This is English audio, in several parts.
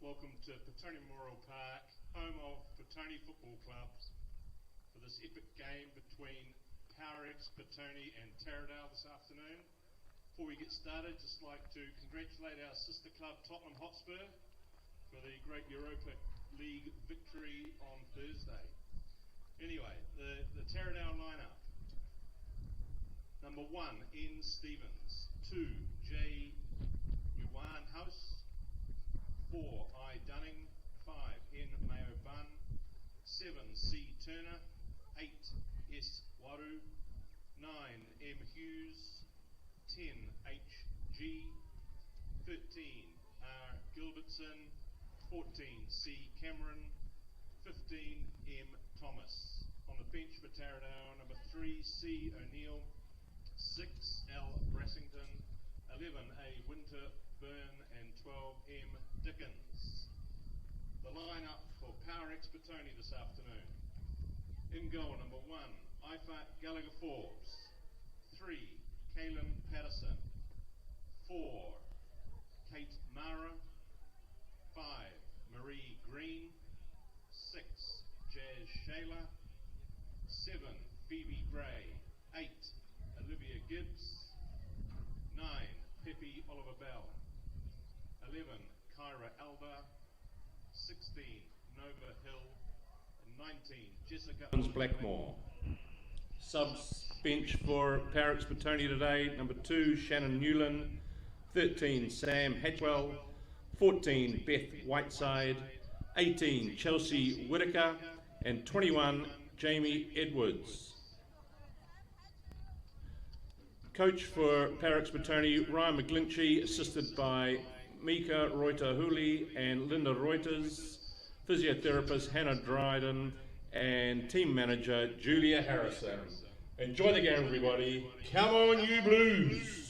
welcome to Petone Memorial Park, home of Petone Football Club, for this epic game between Powerex, Petone and Taradale this afternoon. Before we get started, just like to congratulate our sister club Tottenham Hotspur for the great Europa League victory on Thursday. Anyway, the Taradale lineup. Number 1, N. Stevens. 2, J. Yuan House. 4, I. Dunning. 5, N. Mayo Bun. 7, C. Turner. 8, S. Waru. 9, M. Hughes. 10, H. G. 13, R. Gilbertson. 14, C. Cameron. 15, M. Thomas. On the bench for Taradale, number 3, C. O'Neill. 6, L. Brassington. 11, A. Winterburn. And 12, M. Dickens. The lineup for Powerex Petone this afternoon. In goal, number 1, Ifa Gallagher Forbes. 3, Kaylin Patterson. 4, Kate Mara. 5, Marie Green. 6, Jazz Shayla. 7, Phoebe Gray. 8, Olivia Gibbs. 9, Pepe Oliver Bell. 11, Kyra Alba. 16, Nova Hill. And 19, Jessica Blackmore. Subs bench for Powerex Petone today, number 2, Shannon Newland. 13, Sam Hatchwell. 14, Beth Whiteside. 18, Chelsea Whitaker. And 21, Jamie Edwards. Coach for Powerex Petone, Ryan McGlinchey, assisted by Mika Reuter-Hooley and Linda Reuters, physiotherapist Hannah Dryden, and team manager Julia Harrison. Enjoy the game, everybody. Come on, you Blues!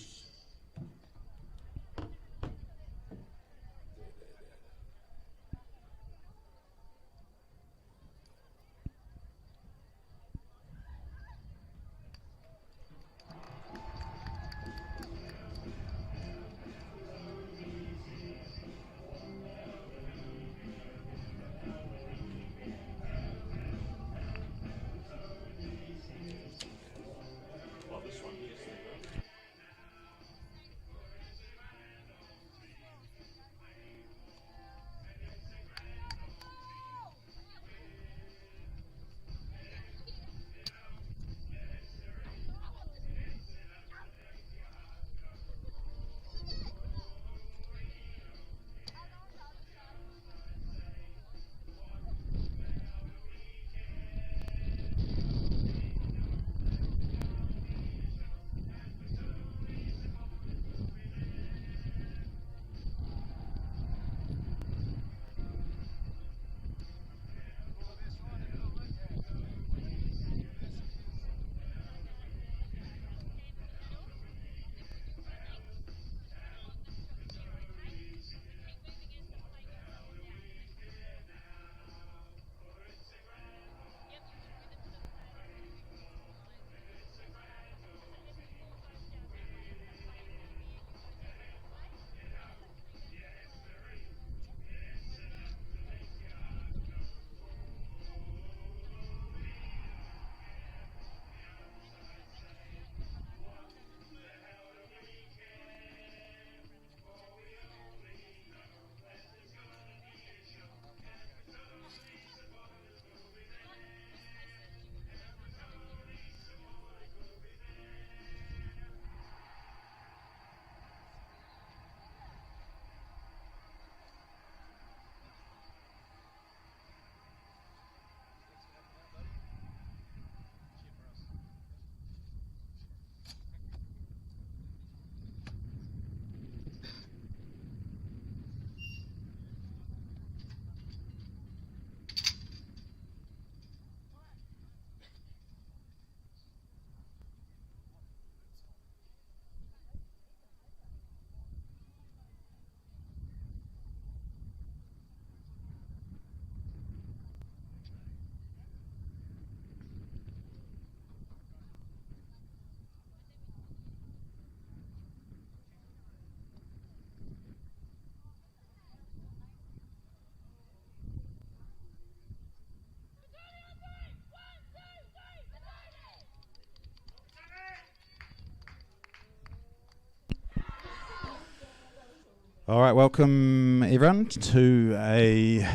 All right, welcome everyone to a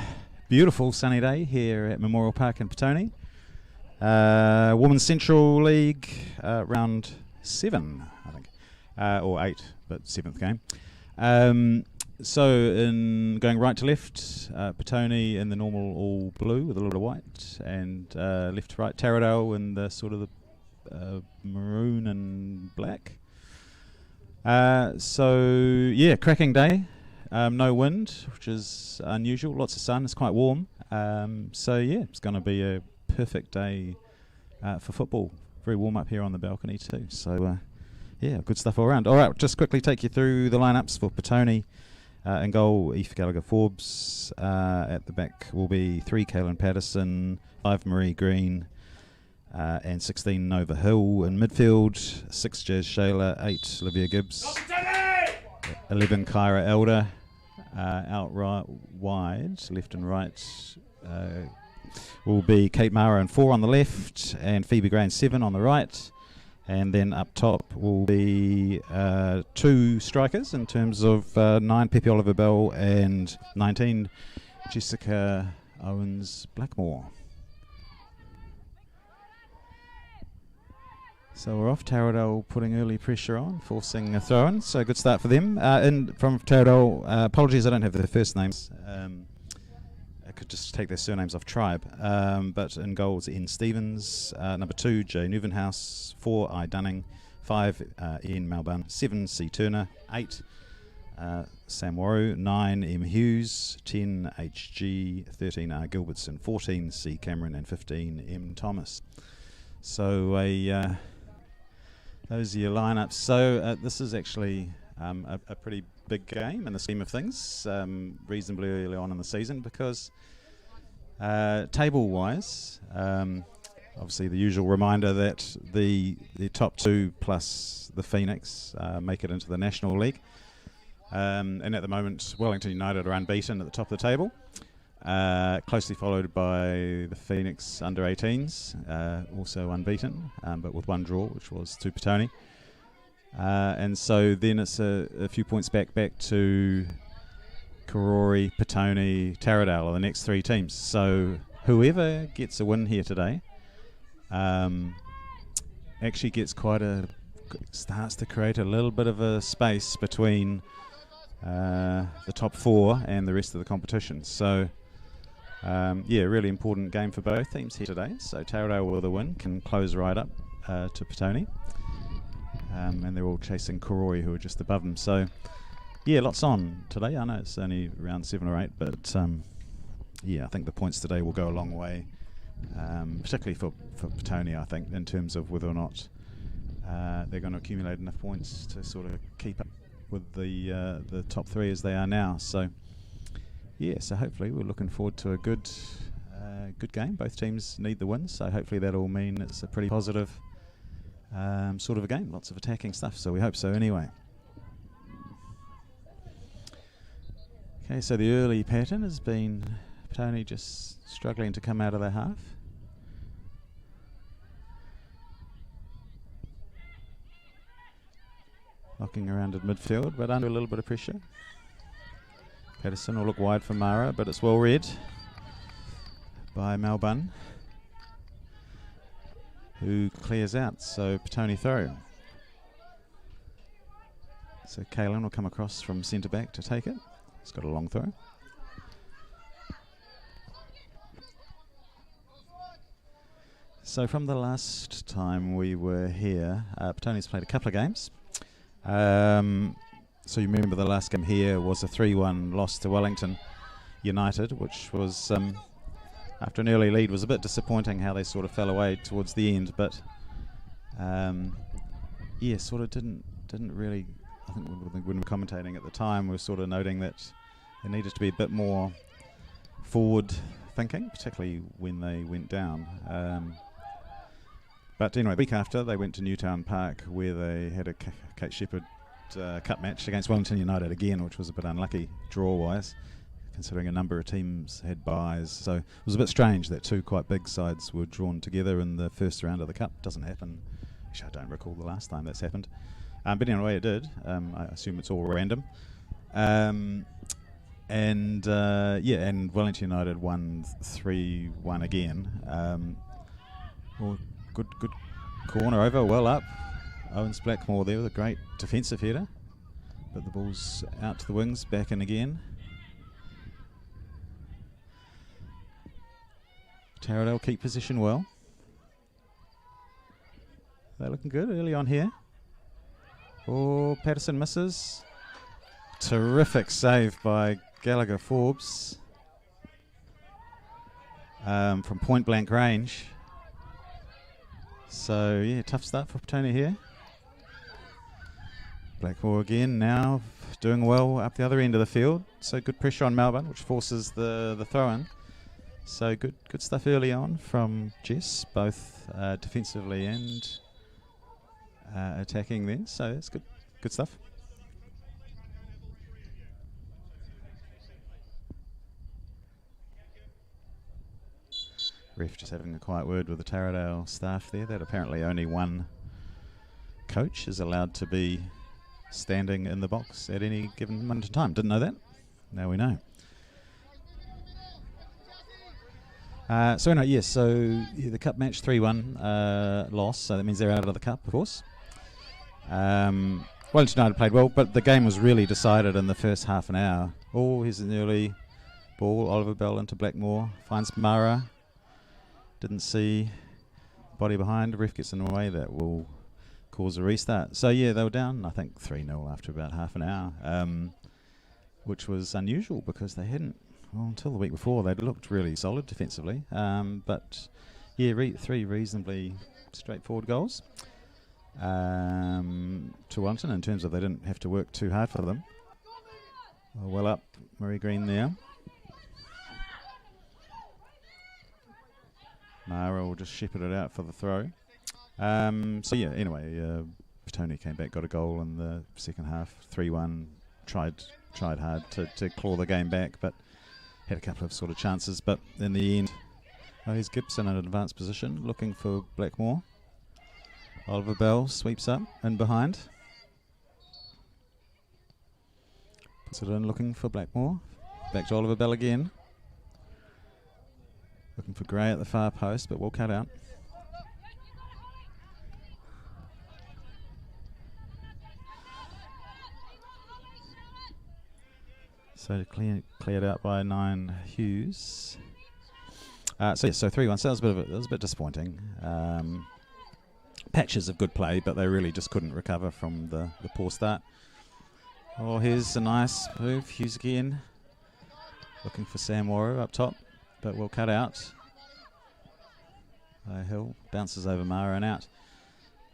beautiful sunny day here at Memorial Park in Petone. Women's Central League, round 7, I think, or 8, but 7th game. So in going right to left, Petone in the normal all blue with a little bit of white, and left to right, Taradale in the sort of the maroon and black. So yeah, cracking day. No wind, which is unusual. Lots of sun. It's quite warm. So yeah, it's going to be a perfect day for football. Very warm up here on the balcony too. So yeah, good stuff all around. All right, just quickly take you through the lineups for Petone. In goal, Aoife Gallagher-Forbes. At the back will be 3 Kaylin Patterson, 5 Marie Green, and 16 Nova Hill. In midfield, 6 Jazz Shayla, 8 Olivia Gibbs, 11 Kyra Elder. Out right wide, left and right, will be Kate Mara and 4 on the left, and Phoebe Gray and 7 on the right. And then up top will be 2 strikers in terms of 9 Pepe Oliver Bell and 19 Jessica Owens Blackmore. So we're off. Taradale putting early pressure on, forcing a throw-in. So good start for them. In from Taradale, apologies I don't have their first names. I could just take their surnames off tribe. But in goals, Ian Stevens, number 2, Jay Nuvenhouse, 4, I Dunning, 5, Ian Malbun, 7, C Turner, 8, Sam Warru, 9, M Hughes, 10, HG, 13, R Gilbertson, 14, C Cameron, and 15, M Thomas. So those are your lineups. So this is actually a pretty big game in the scheme of things, reasonably early on in the season, because table-wise, obviously the usual reminder that the top 2 plus the Phoenix make it into the National League. And at the moment, Wellington United are unbeaten at the top of the table. Closely followed by the Phoenix under-18s, also unbeaten, but with 1 draw, which was to Petone. And so then it's a few points back to Karori, Petone, Taradale are the next 3 teams. So whoever gets a win here today actually gets starts to create a little bit of a space between the top 4 and the rest of the competition. So yeah, really important game for both teams here today. So Taradale with a win can close right up to Petone, and they're all chasing Karori, who are just above them. So yeah, lots on today. I know it's only around 7 or 8, but yeah, I think the points today will go a long way, particularly for Petone, I think, in terms of whether or not they're going to accumulate enough points to sort of keep up with the top 3 as they are now. So yeah, so hopefully we're looking forward to a good game. Both teams need the win, so hopefully that'll mean it's a pretty positive sort of a game. Lots of attacking stuff, so we hope so anyway. Okay, so the early pattern has been Petone just struggling to come out of their half. Knocking around at midfield, but under a little bit of pressure. Patterson will look wide for Mara, but it's well read by Malbun, who clears out. So Petone throw. So Kaylin will come across from centre back to take it. He's got a long throw. So from the last time we were here, Petone's played a couple of games. So you remember the last game here was a 3-1 loss to Wellington United, which was, after an early lead, was a bit disappointing how they sort of fell away towards the end. But yeah, sort of didn't really. I think when we were commentating at the time, we were sort of noting that there needed to be a bit more forward thinking, particularly when they went down. But anyway, the week after, they went to Newtown Park, where they had a Kate Shepherd cup match against Wellington United again, which was a bit unlucky draw-wise, considering a number of teams had byes. So it was a bit strange that 2 quite big sides were drawn together in the first round of the cup. Doesn't happen. Actually, I don't recall the last time that's happened. But anyway, it did. I assume it's all random. And Wellington United won 3-1 again. Good corner over, well up. Owens Blackmore there with a great defensive header. But the ball's out to the wings, back in again. Taradale keep position well. They're looking good early on here. Oh, Patterson misses. Terrific save by Gallagher Forbes from point blank range. So yeah, tough start for Petone here. Blackmore again now doing well up the other end of the field. So good pressure on Melbourne, which forces the throw-in. So good stuff early on from Jess, both defensively and attacking then. So it's good stuff. Ref just having a quiet word with the Taradale staff there, that apparently only one coach is allowed to be standing in the box at any given moment in time. Didn't know that? Now we know. The cup match 3-1 loss, so that means they're out of the cup, of course. Wellington United played well, but the game was really decided in the first half an hour. Oh, here's an early ball. Oliver Bell into Blackmore, finds Mara. Didn't see body behind. The ref gets in the way. That will cause a restart. So yeah, they were down, I think, 3-0 after about half an hour, which was unusual because they hadn't, well, until the week before, they'd looked really solid defensively. But yeah, three reasonably straightforward goals to Wellington in terms of they didn't have to work too hard for them. Well up, Murray Green there. Mara will just shepherd it out for the throw. Anyway, Petone came back, got a goal in the second half, 3-1. Tried hard to claw the game back, but had a couple of sort of chances. But in the end, here's Gibson in an advanced position, looking for Blackmore. Oliver Bell sweeps up and behind. Puts it in, looking for Blackmore. Back to Oliver Bell again. Looking for Gray at the far post, but well cut out. So cleared out by 9 Hughes. So 3-1. So that was a bit disappointing. Patches of good play, but they really just couldn't recover from the poor start. Oh, here's a nice move. Hughes again. Looking for Sam Warrow up top, but well cut out. Hill bounces over Mara and out.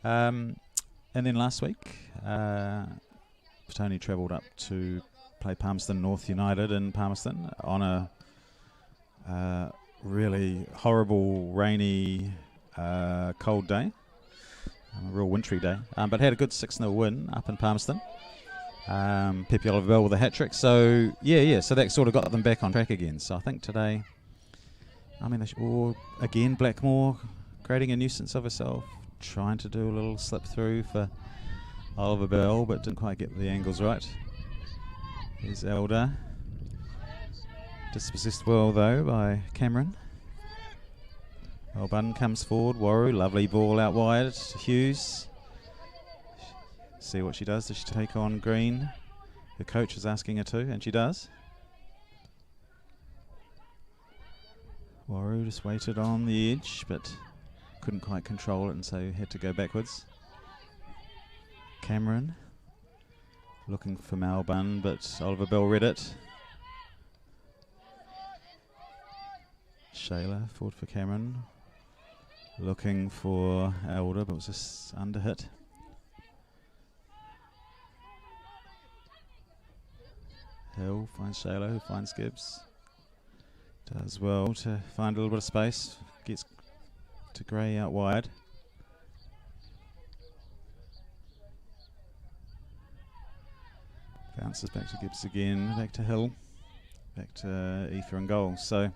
And then last week, Petone travelled up to play Palmerston North United in Palmerston on a really horrible, rainy, cold day. A real wintry day. But had a good 6-0 win up in Palmerston. Pepe Oliver Bell with a hat-trick. So, so that sort of got them back on track again. So I think today, again, Blackmore creating a nuisance of herself, trying to do a little slip through for Oliver Bell, but didn't quite get the angles right. Here's Elder. Dispossessed well, though, by Cameron. Bun comes forward. Warru, lovely ball out wide to Hughes. See what she does. Does she take on Green? The coach is asking her to, and she does. Warru just waited on the edge, but couldn't quite control it, and so had to go backwards. Cameron looking for Malbun, but Oliver Bell read it. Shayla forward for Cameron. Looking for Elder, but was just under hit. Hill finds Shayla, who finds Gibbs. Does well to find a little bit of space. Gets to Gray out wide. Bounces back to Gibbs again. Back to Hill. Back to Ether and goal. So,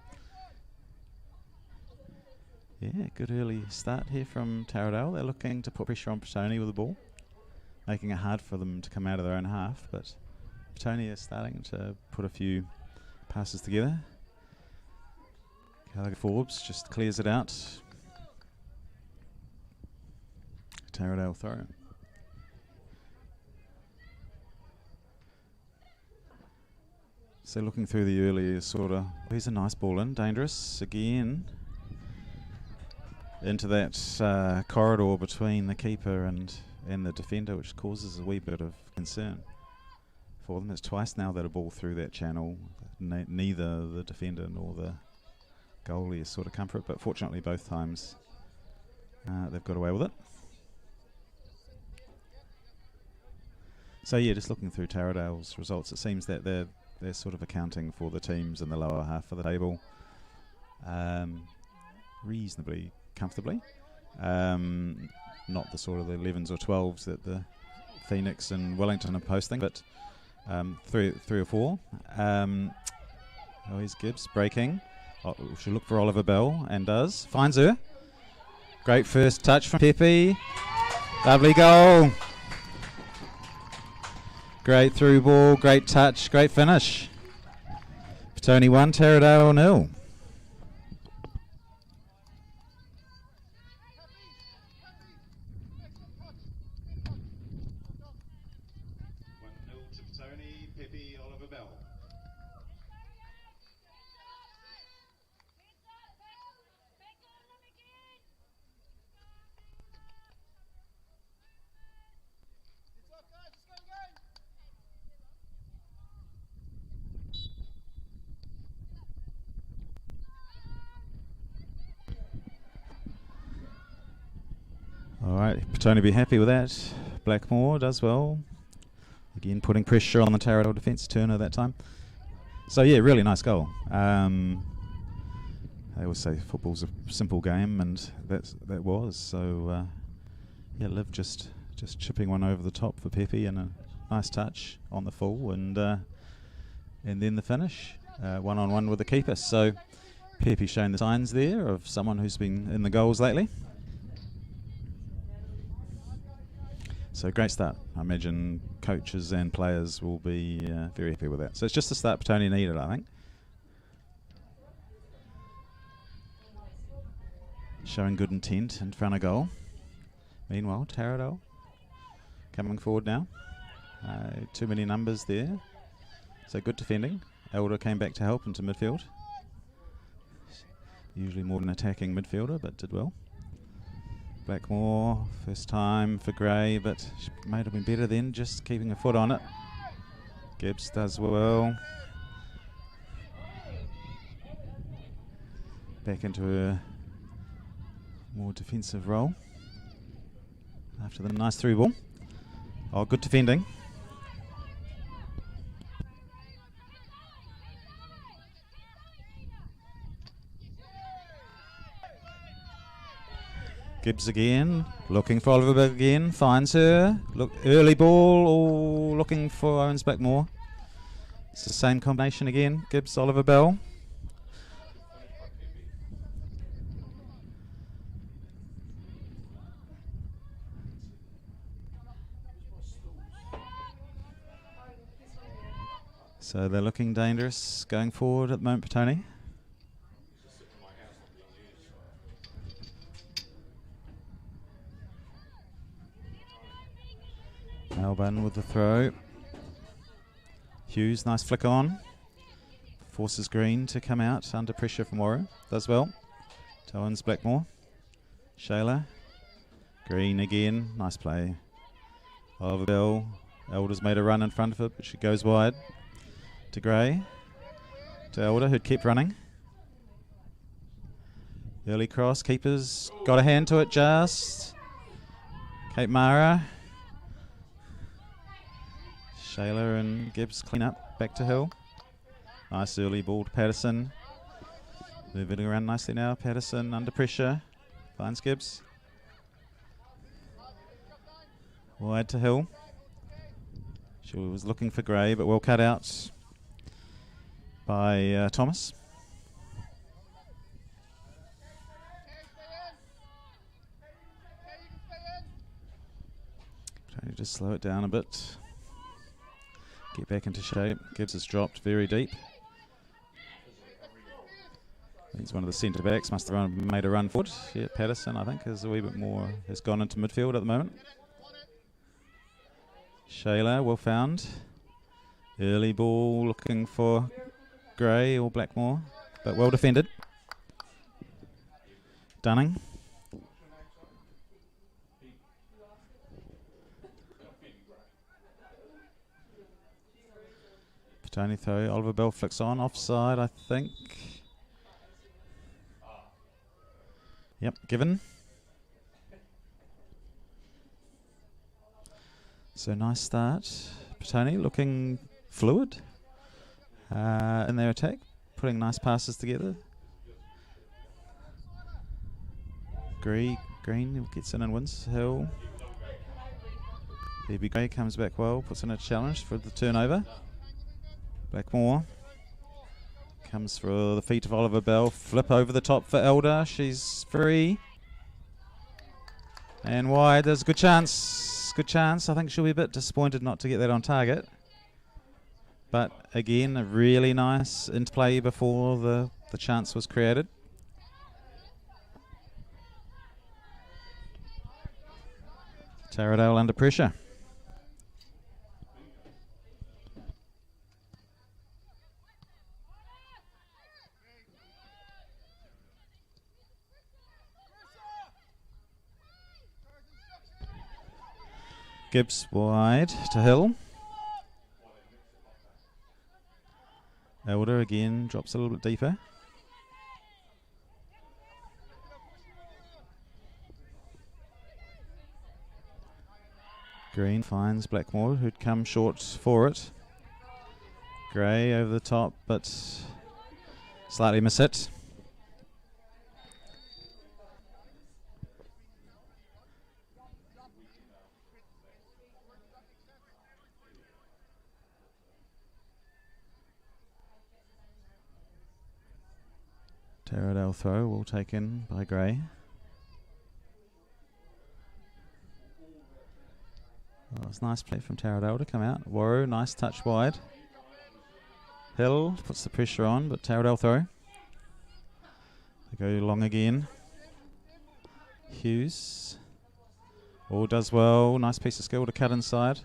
yeah, good early start here from Taradale. They're looking to put pressure on Petone with the ball, making it hard for them to come out of their own half, but Petone is starting to put a few passes together. Gallagher Forbes just clears it out. Taradale throw. So looking through the early sort of, here's a nice ball in, dangerous again. Into that corridor between the keeper and the defender, which causes a wee bit of concern for them. It's twice now that a ball through that channel, neither the defender nor the goalie has sort of come for it, but fortunately both times they've got away with it. So yeah, just looking through Taradale's results, it seems that they're sort of accounting for the teams in the lower half of the table reasonably comfortably. Not the sort of the 11s or 12s that the Phoenix and Wellington are posting, but three or four. Here's Gibbs breaking. Should look for Oliver Bell, and does. Finds her. Great first touch from Pepe. Lovely goal. Great through ball, great touch, great finish. Petone 1, Taradale 0. Alright, Petone be happy with that. Blackmore does well. Again, putting pressure on the Taradale defence. Turner that time. So yeah, really nice goal. They always say football's a simple game, and that was. So yeah, Liv just chipping one over the top for Pepe, and a nice touch on the full, and then the finish, 1-on-1 with the keeper. So Pepe showing the signs there of someone who's been in the goals lately. So great start. I imagine coaches and players will be very happy with that. So it's just the start Petone needed, I think. Showing good intent in front of goal. Meanwhile, Taradale coming forward now. Too many numbers there. So good defending. Elder came back to help into midfield. Usually more of an attacking midfielder, but did well. Blackmore, first time for Gray, but she might have been better then, just keeping a foot on it. Gibbs does well. Back into a more defensive role after the nice through ball. Oh, good defending. Gibbs again, looking for Oliver again, finds her. Look, early ball, oh, looking for Owens Blackmore. It's the same combination again, Gibbs, Oliver Bell. So they're looking dangerous going forward at the moment, Petone. Melbourne with the throw. Hughes, nice flick on. Forces Green to come out under pressure from Warren. Does well. Owens Blackmore. Shayla. Green again. Nice play. Oliver Bell. Elder's made a run in front of it, but she goes wide. To Gray. To Elder, who'd kept running. Early cross. Keepers got a hand to it just. Kate Mara. Shayla and Gibbs clean up, back to Hill. Nice early ball to Patterson. Moving around nicely now, Patterson under pressure. Finds Gibbs. Wide to Hill. She was looking for Gray, but well cut out by Thomas. Trying to just slow it down a bit. get back into shape. Gibbs has dropped very deep. He's one of the centre backs. Must have made a run forward. Yeah, Patterson, I think, is a wee bit more, has gone into midfield at the moment. Shayla, well found. Early ball looking for Gray or Blackmore, but well defended. Dunning. Petone throw. Oliver Bell flicks on. Offside, I think. Yep, given. So nice start. Petone looking fluid in their attack, putting nice passes together. Green gets in and wins. Hill. BB Gray comes back well, puts in a challenge for the turnover. Blackmore comes for the feet of Oliver Bell. Flip over the top for Elder. She's free. And wide. There's a good chance. Good chance. I think she'll be a bit disappointed not to get that on target. But again, a really nice interplay before the chance was created. Taradale under pressure. Gibbs wide to Hill. Elder again drops a little bit deeper. Green finds Blackmore, who'd come short for it. Gray over the top, but slightly miss it. Taradale throw, well taken by Gray. Oh, it's a nice play from Taradale to come out. Warrow, nice touch wide. Hill puts the pressure on, but Taradale throw. They go long again. Hughes. All does well. Nice piece of skill to cut inside.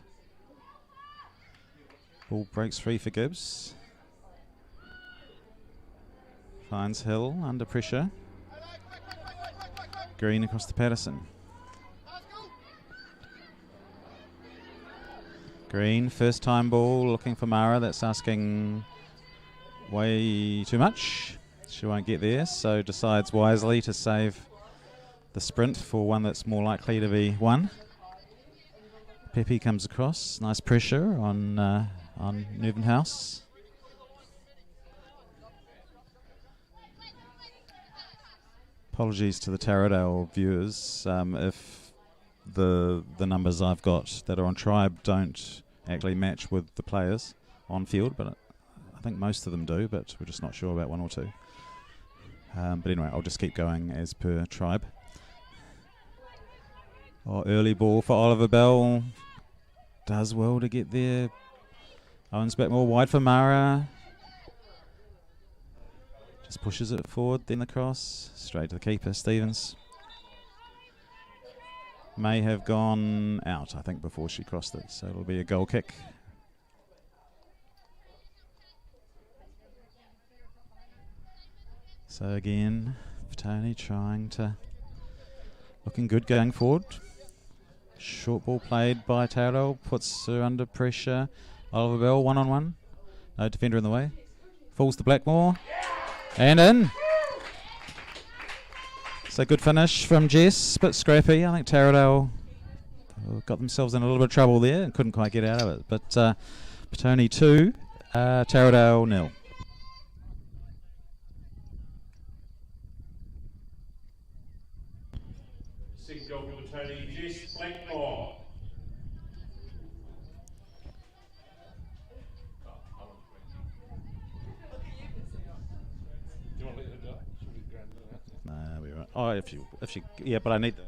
Ball breaks free for Gibbs. Finds Hill under pressure. Green across to Patterson. Green, first time ball, looking for Mara. That's asking way too much. She won't get there, so decides wisely to save the sprint for one that's more likely to be won. Pepe comes across. Nice pressure on Neuvenhouse. Apologies to the Taradale viewers if the numbers I've got that are on Tribe don't actually match with the players on field, but I think most of them do, but we're just not sure about one or two. But anyway, I'll just keep going as per Tribe. Oh, early ball for Oliver Bell. Does well to get there. Owens back more wide for Mara. Just pushes it forward, then the cross. Straight to the keeper, Stevens. May have gone out, I think, before she crossed it, so it'll be a goal kick. So again, Petone trying to, looking good going forward. Short ball played by Taradale, puts her under pressure. Oliver Bell, one-on-one. No defender in the way. Falls to Blackmore. And in. So good finish from Jess, bit scrappy. I think Taradale got themselves in a little bit of trouble there and couldn't quite get out of it. But Petone 2, Taradale 0. Second goal for Petone, Jess Blackmore. Do you want to let her go? Should we go and do that? Nah, we're right. Oh, if you, yeah, but I need the.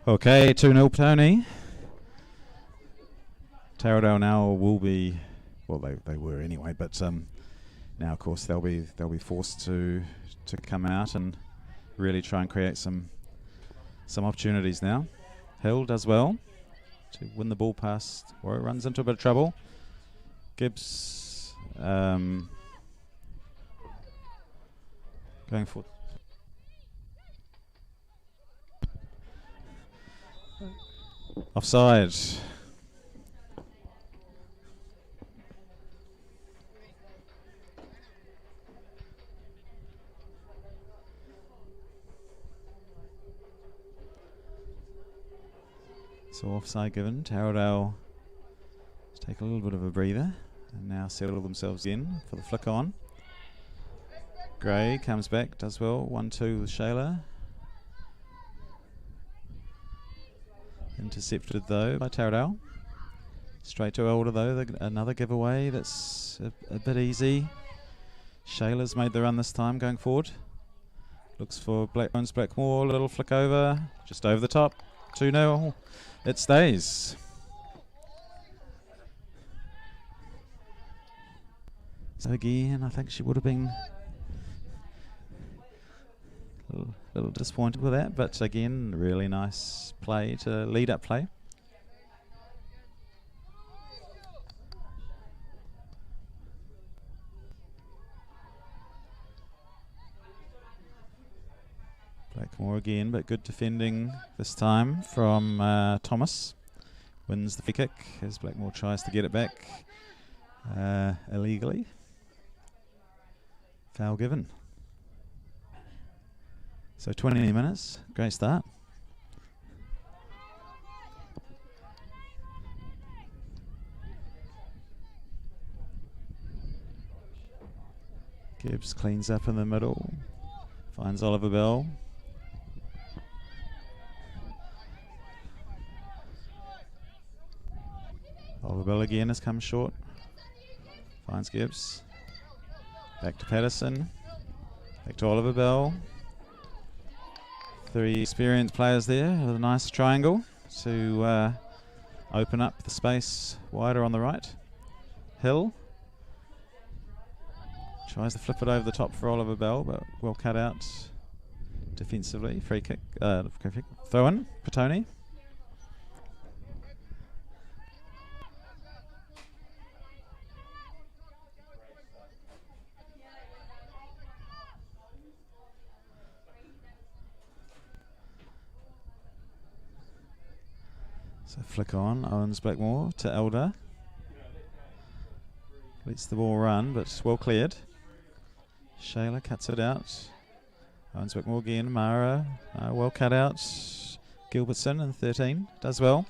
Okay, 2-0 Petone. Taradale now will be, well, they were anyway, but now of course they'll be forced to come out and really try and create some opportunities now. Hill does well to win the ball past, or it runs into a bit of trouble. Gibbs going for offside. So offside given. Taradale take a little bit of a breather and now settle themselves in for the flick on. Gray comes back, does well. 1-2 with Shayla. Intercepted though by Taradale. Straight to Elder though, another giveaway that's a bit easy. Shayla's made the run this time going forward. Looks for Blackmore, little flick over, just over the top. 2-0. It stays. So again, I think she would have been a little disappointed with that, but again, really nice play to lead up play. Blackmore again, but good defending this time from Thomas. Wins the free kick as Blackmore tries to get it back illegally. Foul given. So 20 minutes, great start. Gibbs cleans up in the middle, finds Oliver Bell. Oliver Bell again has come short. Finds Gibbs. Back to Patterson. Back to Oliver Bell. 3 experienced players there with a nice triangle to open up the space wider on the right. Hill tries to flip it over the top for Oliver Bell, but well cut out defensively. Free kick. Throw in. Petone. So flick on, Owens Blackmore to Elder. Lets the ball run, but well cleared. Shayla cuts it out. Owens Blackmore again, Mara, well cut out. Gilbertson in 13, does well.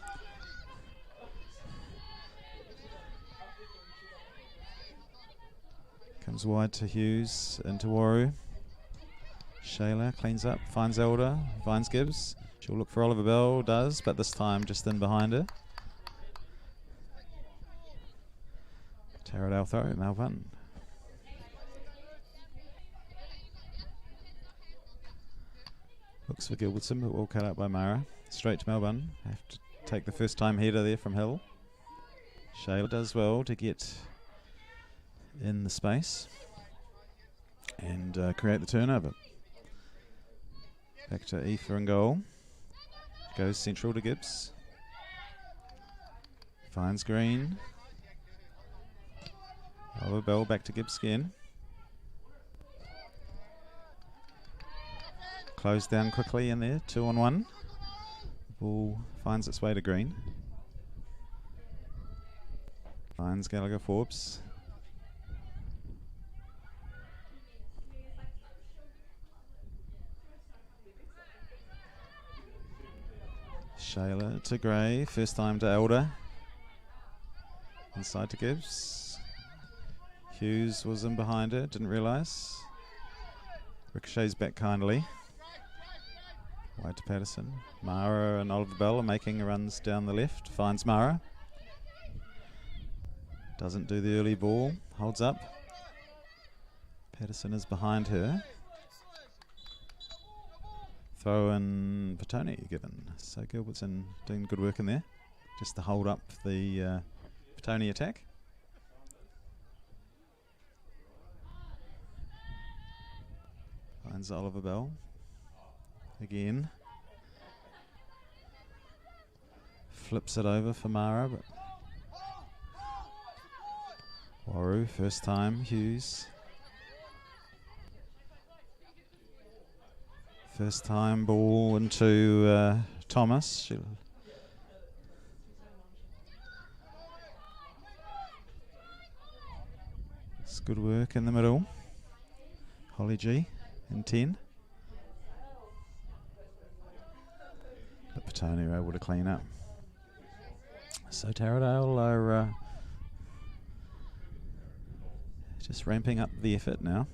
Comes wide to Hughes, into Waru. Shayla cleans up, finds Elder, finds Gibbs. She'll look for Oliver Bell, does, but this time just in behind her. Taradale throw, Melbourne. Looks for Gilbertson, but well cut out by Mara. Straight to Melbourne. Have to take the first time header there from Hill. Shayla does well to get in the space and create the turnover. Back to Aoife in goal. Goes central to Gibbs. Finds Green. Oliver Bell back to Gibbs again. Closed down quickly in there, 2-on-1. Ball finds its way to Green. Finds Gallagher Forbes. Shayla to Gray, first time to Elder. Inside to Gibbs. Hughes was in behind her, didn't realise. Ricochets back kindly. Wide to Patterson. Mara and Oliver Bell are making runs down the left. Finds Mara. Doesn't do the early ball. Holds up. Patterson is behind her. Throw in Petone given. So Gilbertson doing good work in there, just to hold up the Petone attack. Finds Oliver Bell again. Flips it over for Mara, but Waru, first time, Hughes. First time ball into Thomas. It's good work in the middle. Holly G in 10. But Petone are able to clean up. So Taradale are just ramping up the effort now.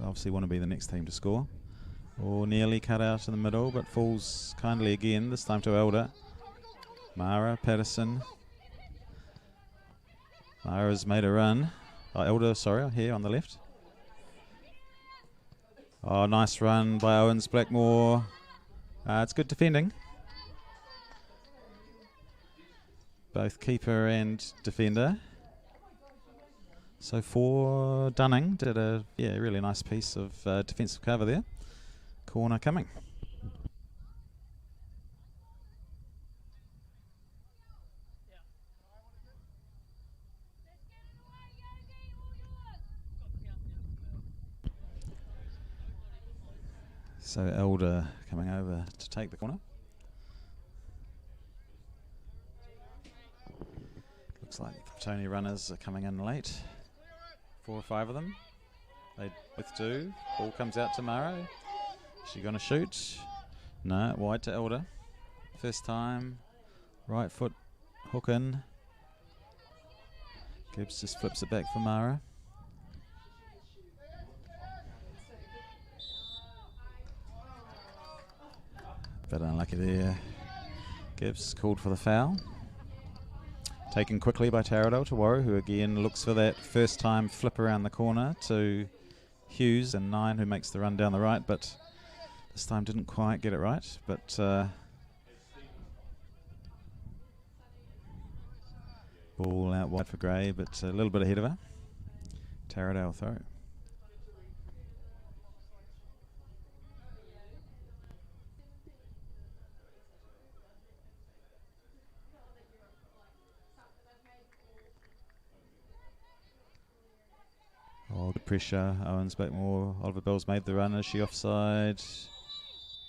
Obviously want to be the next team to score. Or nearly cut out in the middle, but falls kindly again, this time to Elder. Mara, Patterson. Mara's made a run. Elder, sorry, here on the left. Oh, nice run by Owens Blackmore. It's good defending. Both keeper and defender. So for Dunning, did a really nice piece of defensive cover there. Corner coming. So Elder coming over to take the corner. Looks like the Petone runners are coming in late. 4 or 5 of them. They both do. Ball comes out to Mara. Is she going to shoot? No, wide to Elder. First time. Right foot hook in. Gibbs just flips it back for Mara. Bit unlucky there. Gibbs called for the foul. Taken quickly by Taradale to Warrow, who again looks for that first time flip around the corner to Hughes and 9, who makes the run down the right, but this time didn't quite get it right. But ball out wide for Gray, but a little bit ahead of her. Taradale throw. Oh, good pressure. Owens back more. Oliver Bell's made the run. Is she offside?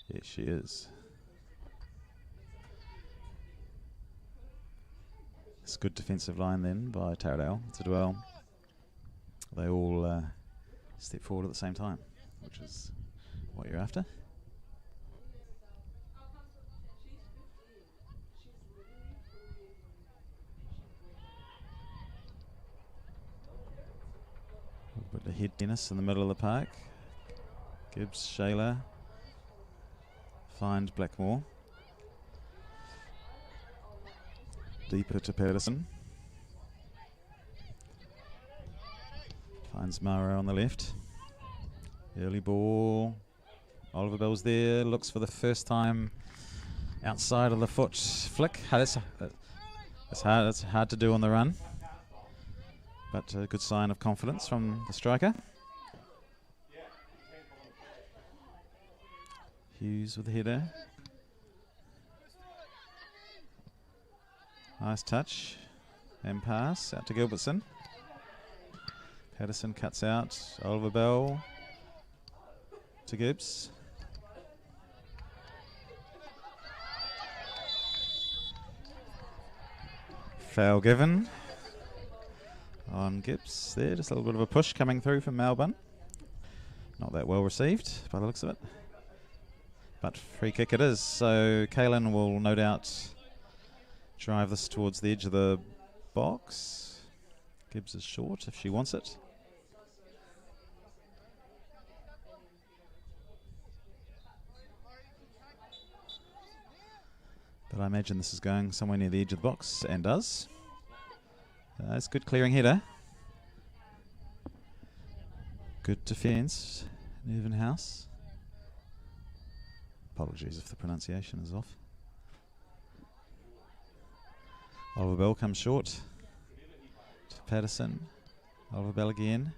Yes, she is. It's a good defensive line then by Taradale to dwell. They all step forward at the same time, which is what you're after. Put the head Dennis in the middle of the park. Gibbs, Shayla. Finds Blackmore. Deeper to Patterson. Finds Mara on the left. Early ball. Oliver Bell's there. Looks for the first time outside of the foot flick. That's hard to do on the run. But a good sign of confidence from the striker. Hughes with the header. Nice touch and pass out to Gilbertson. Patterson cuts out. Oliver Bell to Gibbs. Foul given on Gibbs there. Just a little bit of a push coming through from Melbourne. Not that well received by the looks of it. But free kick it is. So Kaylin will no doubt drive this towards the edge of the box. Gibbs is short if she wants it. But I imagine this is going somewhere near the edge of the box, and does. It's good clearing header. Good defence, Nervenhouse. Apologies if the pronunciation is off. Oliver Bell comes short to Patterson. Oliver Bell again.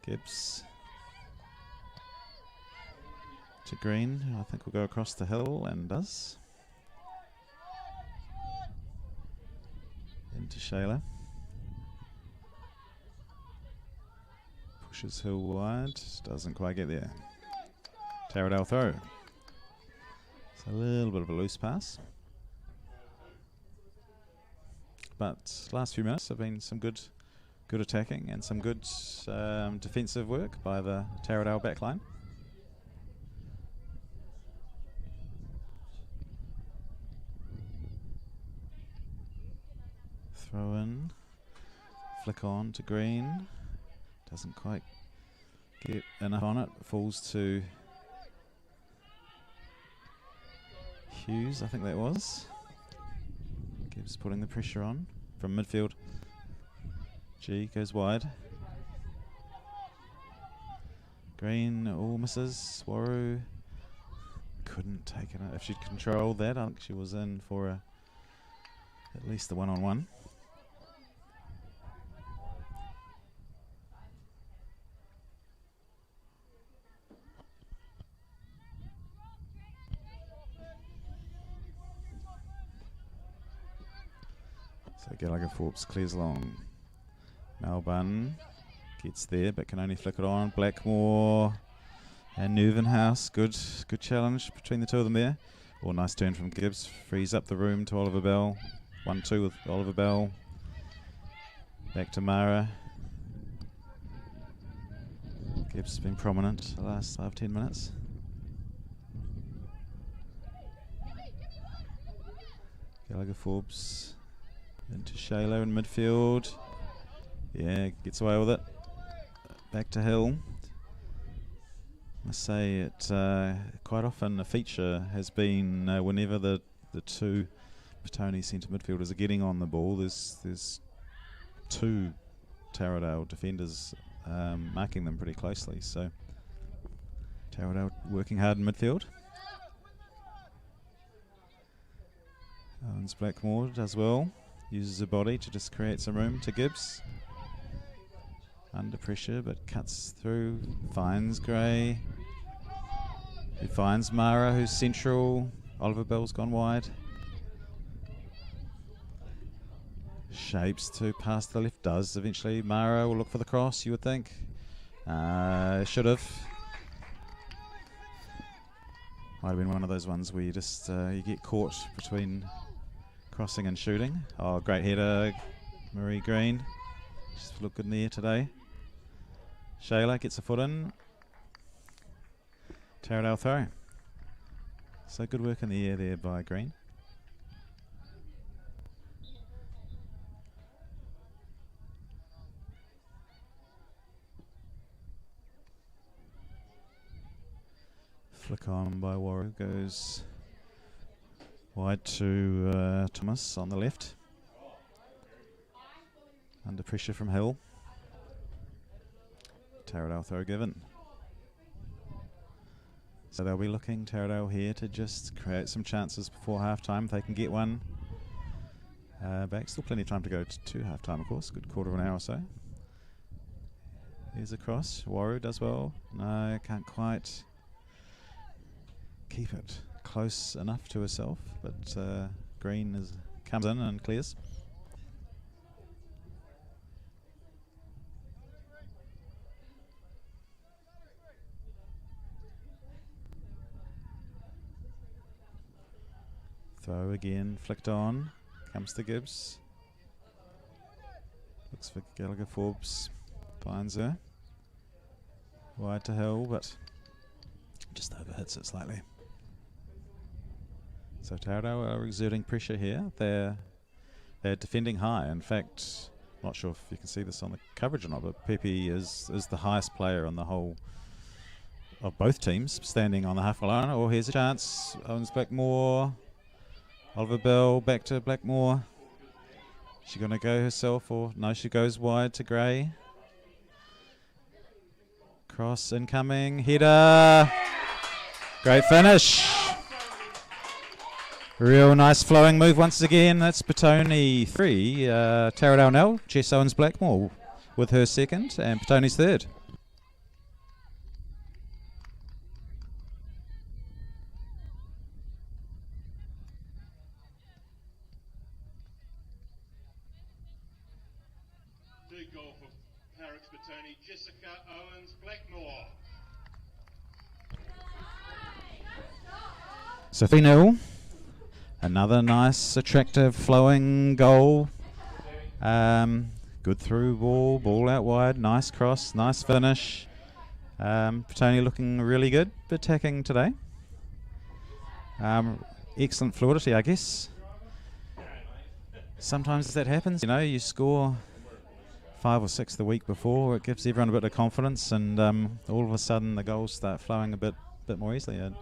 Gibbs to Green, who I think will go across the hill and does. Into Shayla. Pushes Hill wide, doesn't quite get there. Taradale throw. It's a little bit of a loose pass. But last few minutes have been some good attacking and some good defensive work by the Taradale backline. Throw in, flick on to Green, doesn't quite get enough on it, falls to Hughes, I think that was. Gibbs putting the pressure on from midfield. G goes wide. Green all misses. Waru couldn't take it. If she'd controlled that, I think she was in for at least the one-on-one. So Gallagher Forbes clears along. Melbourne gets there but can only flick it on. Blackmore and Neuvenhouse. Good challenge between the two of them there. Oh, nice turn from Gibbs. Frees up the room to Oliver Bell. 1-2 with Oliver Bell. Back to Mara. Gibbs has been prominent the last 5-10 minutes. Gallagher Forbes into Shayla in midfield. Yeah, gets away with it. Back to Hill. I must say it quite often a feature has been whenever the two Petone centre midfielders are getting on the ball, there's two Taradale defenders marking them pretty closely. So Taradale working hard in midfield. Owens Blackmore does well. Uses her body to just create some room to Gibbs. Under pressure, but cuts through. Finds Gray. Who finds Mara, who's central. Oliver Bell's gone wide. Shapes to pass to the left. Does eventually. Mara will look for the cross, you would think. Should have. Might have been one of those ones where you just you get caught between crossing and shooting. Oh, great header, Marie Green. She's looked good in the air today. Shayla gets a foot in. Taradale throw. So good work in the air there by Green. Flick on by Warren, goes wide to Thomas on the left. Under pressure from Hill. Taradale throw given. So they'll be looking, Taradale here, to just create some chances before half-time if they can get one back. Still plenty of time to go to half-time, of course. Good quarter of an hour or so. Here's a cross. Waru does well. No, can't quite keep it close enough to herself, but Green comes in and clears. Throw again, flicked on, comes to Gibbs. Looks for Gallagher Forbes, finds her. Wide to Hill, but just overhits it slightly. So Taradale are exerting pressure here. They're defending high. In fact, not sure if you can see this on the coverage or not, but Pepe is the highest player on the whole of both teams, standing on the half-mile line. Oh, here's a chance. Owens Blackmore. Oliver Bell back to Blackmore. She going to go herself, or no, she goes wide to Gray. Cross incoming, header. Great finish. Real nice flowing move once again. That's Petone 3, Taradale 0, Jess Owens Blackmore with her second, and Petone's third. Third goal for Powerex Petone, Jessica Owens Blackmore. So 3-0. Another nice, attractive, flowing goal. Good through ball out wide. Nice cross, nice finish. Petone looking really good, attacking today. Excellent fluidity, I guess. Sometimes that happens, you know, you score 5 or 6 the week before, it gives everyone a bit of confidence, and all of a sudden the goals start flowing a bit more easily.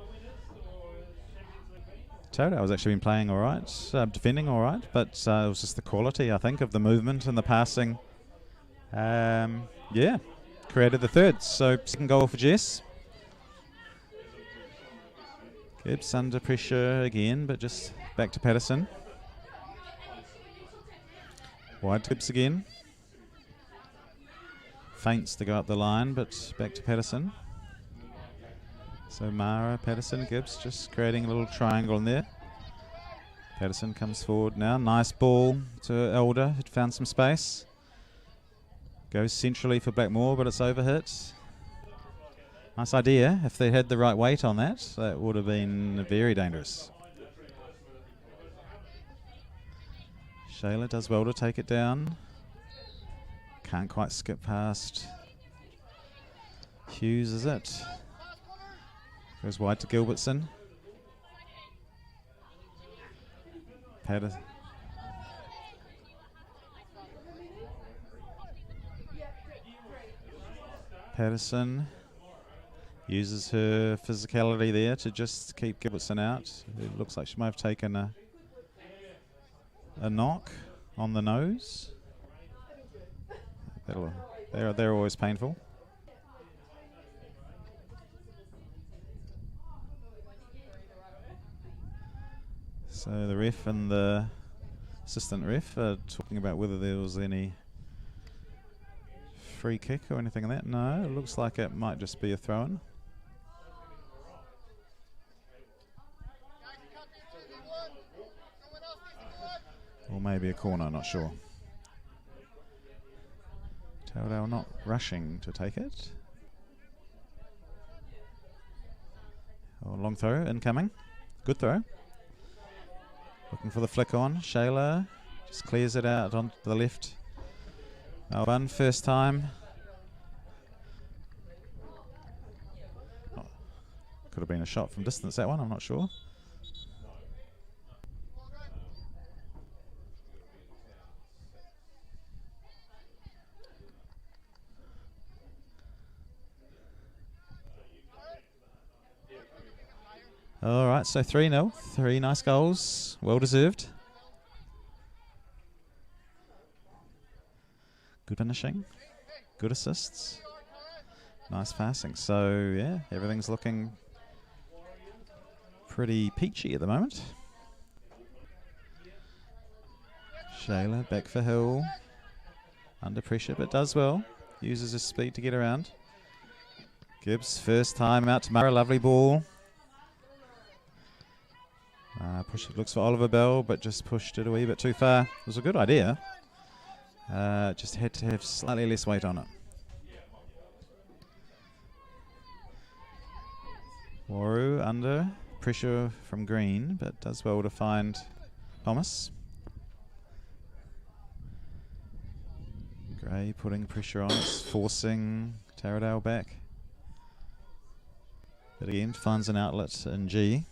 Taradale has actually been playing all right, defending all right, but it was just the quality, I think, of the movement and the passing. Yeah, created the third. So second goal for Jess. Gibbs under pressure again, but just back to Patterson. Wide to Gibbs again. Feints to go up the line, but back to Patterson. So Mara, Patterson, Gibbs just creating a little triangle in there. Patterson comes forward now. Nice ball to Elder, who'd found some space. Goes centrally for Blackmore, but it's overhit. Nice idea. If they had the right weight on that, that would have been very dangerous. Shayla does well to take it down. Can't quite skip past Hughes, is it? Goes wide to Gilbertson. Patterson uses her physicality there to just keep Gilbertson out. It looks like she might have taken a knock on the nose. They're always painful. So the ref and the assistant ref are talking about whether there was any free kick or anything like that. No, it looks like it might just be a throw-in. Or maybe a corner, not sure. Taradale not rushing to take it. Oh, long throw, incoming. Good throw. Looking for the flick on. Shayla just clears it out onto the left. One first time. Oh, could have been a shot from distance, that one, I'm not sure. All right, so 3-0. 3 nice goals. Well deserved. Good finishing. Good assists. Nice passing. So, yeah, everything's looking pretty peachy at the moment. Shayla back for Hill. Under pressure, but does well. Uses his speed to get around. Gibbs, first time out to Mara. Lovely ball. Looks for Oliver Bell, but just pushed it a wee bit too far. It was a good idea. Just had to have slightly less weight on it. Waru under pressure from Green, but does well to find Thomas. Gray putting pressure on, it's forcing Taradale back. But again, finds an outlet in G.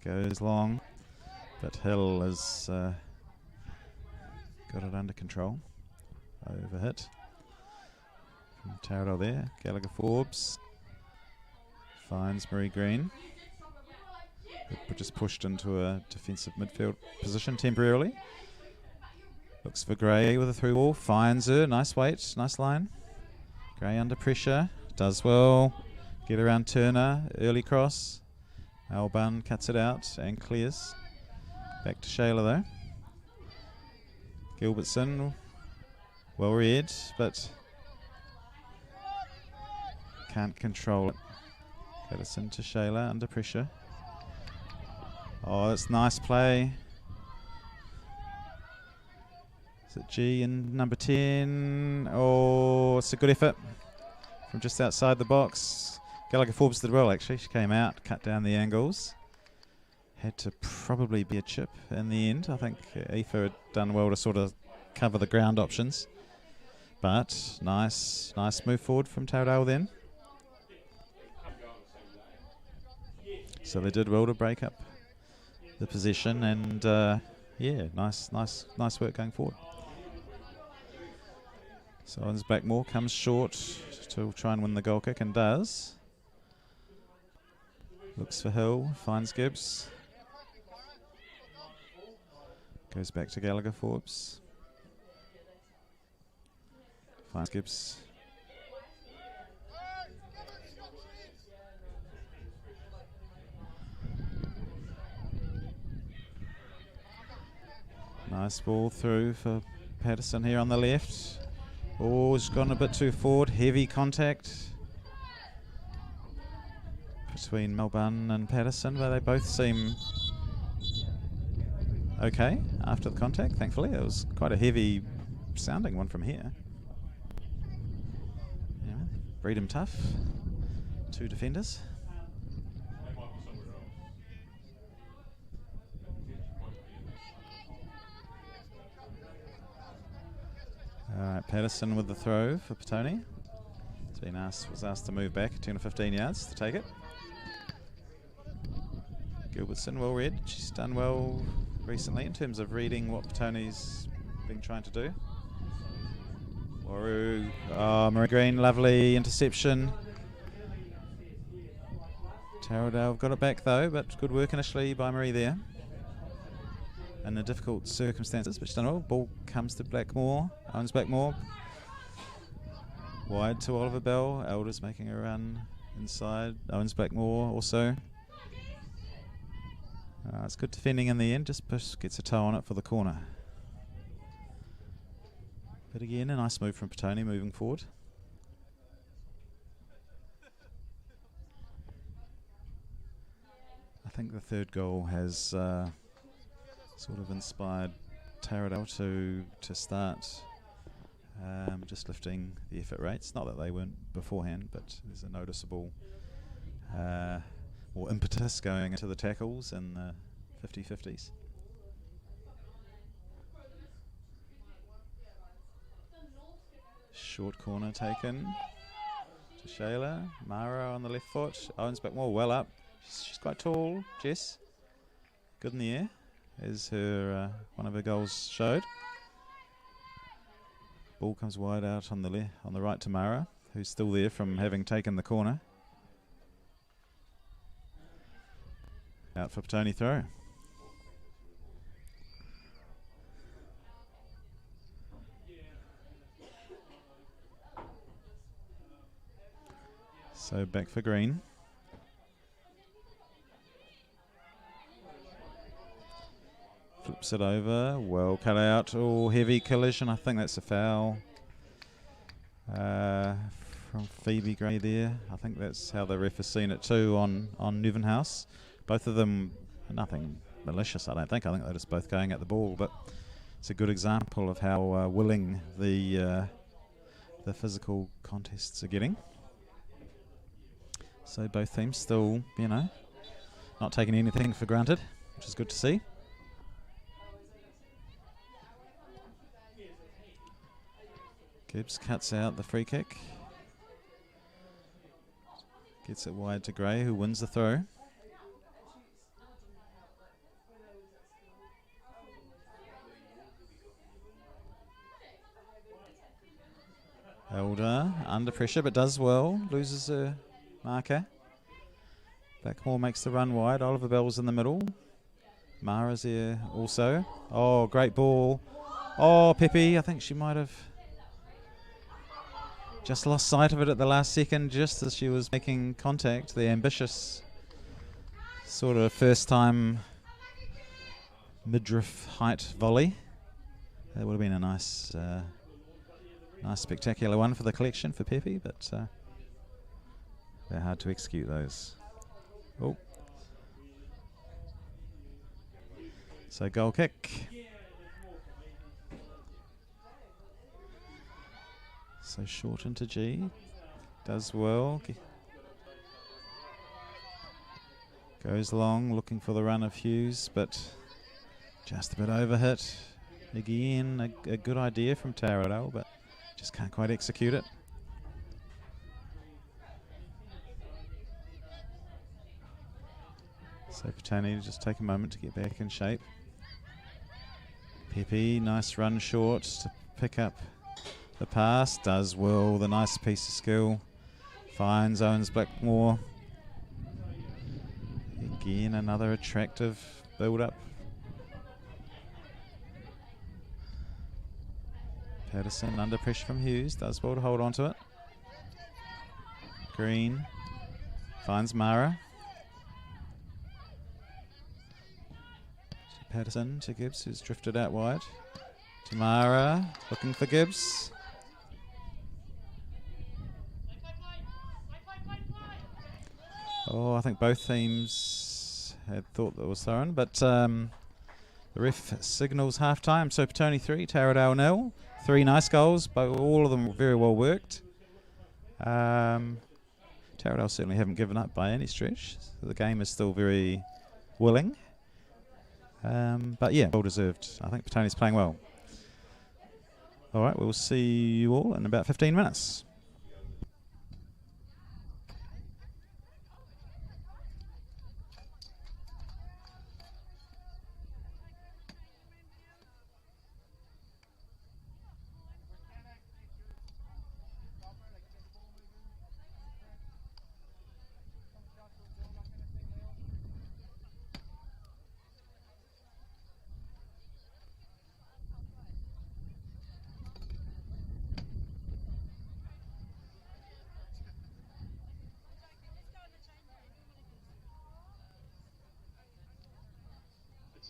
Goes long, but Hill has got it under control. Overhit from Taradale there. Gallagher Forbes finds Marie Green. But just pushed into a defensive midfield position temporarily. Looks for Gray with a through ball. Finds her. Nice weight. Nice line. Gray under pressure. Does well Get around Turner, early cross. Alban cuts it out and clears. Back to Shayla though. Gilbertson, well read, but can't control it. Patterson to Shayla, under pressure. Oh, that's nice play. Is it G and number 10? Oh, it's a good effort from just outside the box. Gallagher Forbes did well actually. She came out, cut down the angles. Had to probably be a chip in the end. I think Aoife had done well to sort of cover the ground options. But nice move forward from Taradale then. So they did well to break up the position, and yeah, nice work going forward. So Owens Blackmore comes short to try and win the goal kick, and does. Looks for Hill, finds Gibbs. Goes back to Gallagher Forbes. Finds Gibbs. Nice ball through for Patterson here on the left. Oh, it's gone a bit too forward. Heavy contact between Melbourne and Patterson, but they both seem okay after the contact, thankfully. It was quite a heavy sounding one from here. Yeah, breed 'em tough. 2 defenders. Alright, Patterson with the throw for Petone. Was asked to move back 10 or 15 yards to take it. Gilbertson, well read. She's done well recently in terms of reading what Petone's been trying to do. Waru, Marie Green, lovely interception. Taradale got it back though, but good work initially by Marie there. In the difficult circumstances, but she's done well. Ball comes to Blackmore. Owens Blackmore. Wide to Oliver Bell. Elders making a run inside. Owens Blackmore also. It's good defending in the end. Just gets a toe on it for the corner. But again, a nice move from Petone moving forward. I think the third goal has sort of inspired Taradale to start just lifting the effort rates. Not that they weren't beforehand, but there's a noticeable more impetus going into the tackles and the 50-50s. Short corner taken to Shayla. Mara on the left foot. Owens Blackmore well up. She's quite tall, Jess. Good in the air, as her one of her goals showed. Ball comes wide out on the right to Mara, who's still there from having taken the corner. Out for Petone throw. So back for Green. Flips it over, well cut out. Oh, heavy collision. I think that's a foul from Phoebe Gray there. I think that's how the ref has seen it too on Neuvenhouse. Both of them, nothing malicious, I don't think. I think they're just both going at the ball, but it's a good example of how willing the physical contests are getting. So both teams still, not taking anything for granted, which is good to see. Gibbs cuts out the free kick. Gets it wide to Gray, who wins the throw. Elder under pressure, but does well. Loses a marker. Blackmore makes the run wide. Oliver Bell's in the middle. Mara's there also. Oh, great ball. Oh, Pepe, I think she might have Just lost sight of it at the last second, just as she was making contact. The ambitious sort of first-time midriff height volley. That would have been a nice, nice spectacular one for the collection for Pepe, but they're hard to execute those. Oh. So goal kick. So short into G. Does well. Goes long, looking for the run of Hughes, but just a bit overhit. Again, a good idea from Taradale, but just can't quite execute it. So Petone just take a moment to get back in shape. Pepe, nice run short to pick up the pass. Does well, the nice piece of skill. Finds Owens Blackmore. Again, another attractive build-up. Patterson under pressure from Hughes. Does well to hold on to it. Green finds Mara. Patterson to Gibbs, who's drifted out wide. Tamara looking for Gibbs. Oh, I think both teams had thought that was thrown, but the ref signals half-time. So Petone 3, Taradale 0. 3 nice goals, but all of them very well worked. Taradale certainly haven't given up by any stretch. So the game is still very willing. But yeah, well deserved. I think Petone's playing well. All right, we'll see you all in about 15 minutes.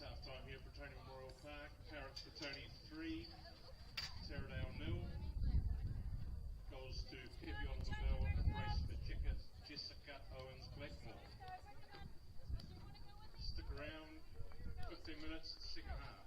Half-time here, Petone Memorial Park. Powerex Petone 3, Taradale 0. Goes to Pepe on the bell and a brace for Jessica Owens Blackmore. Stick around, 15 minutes, second half.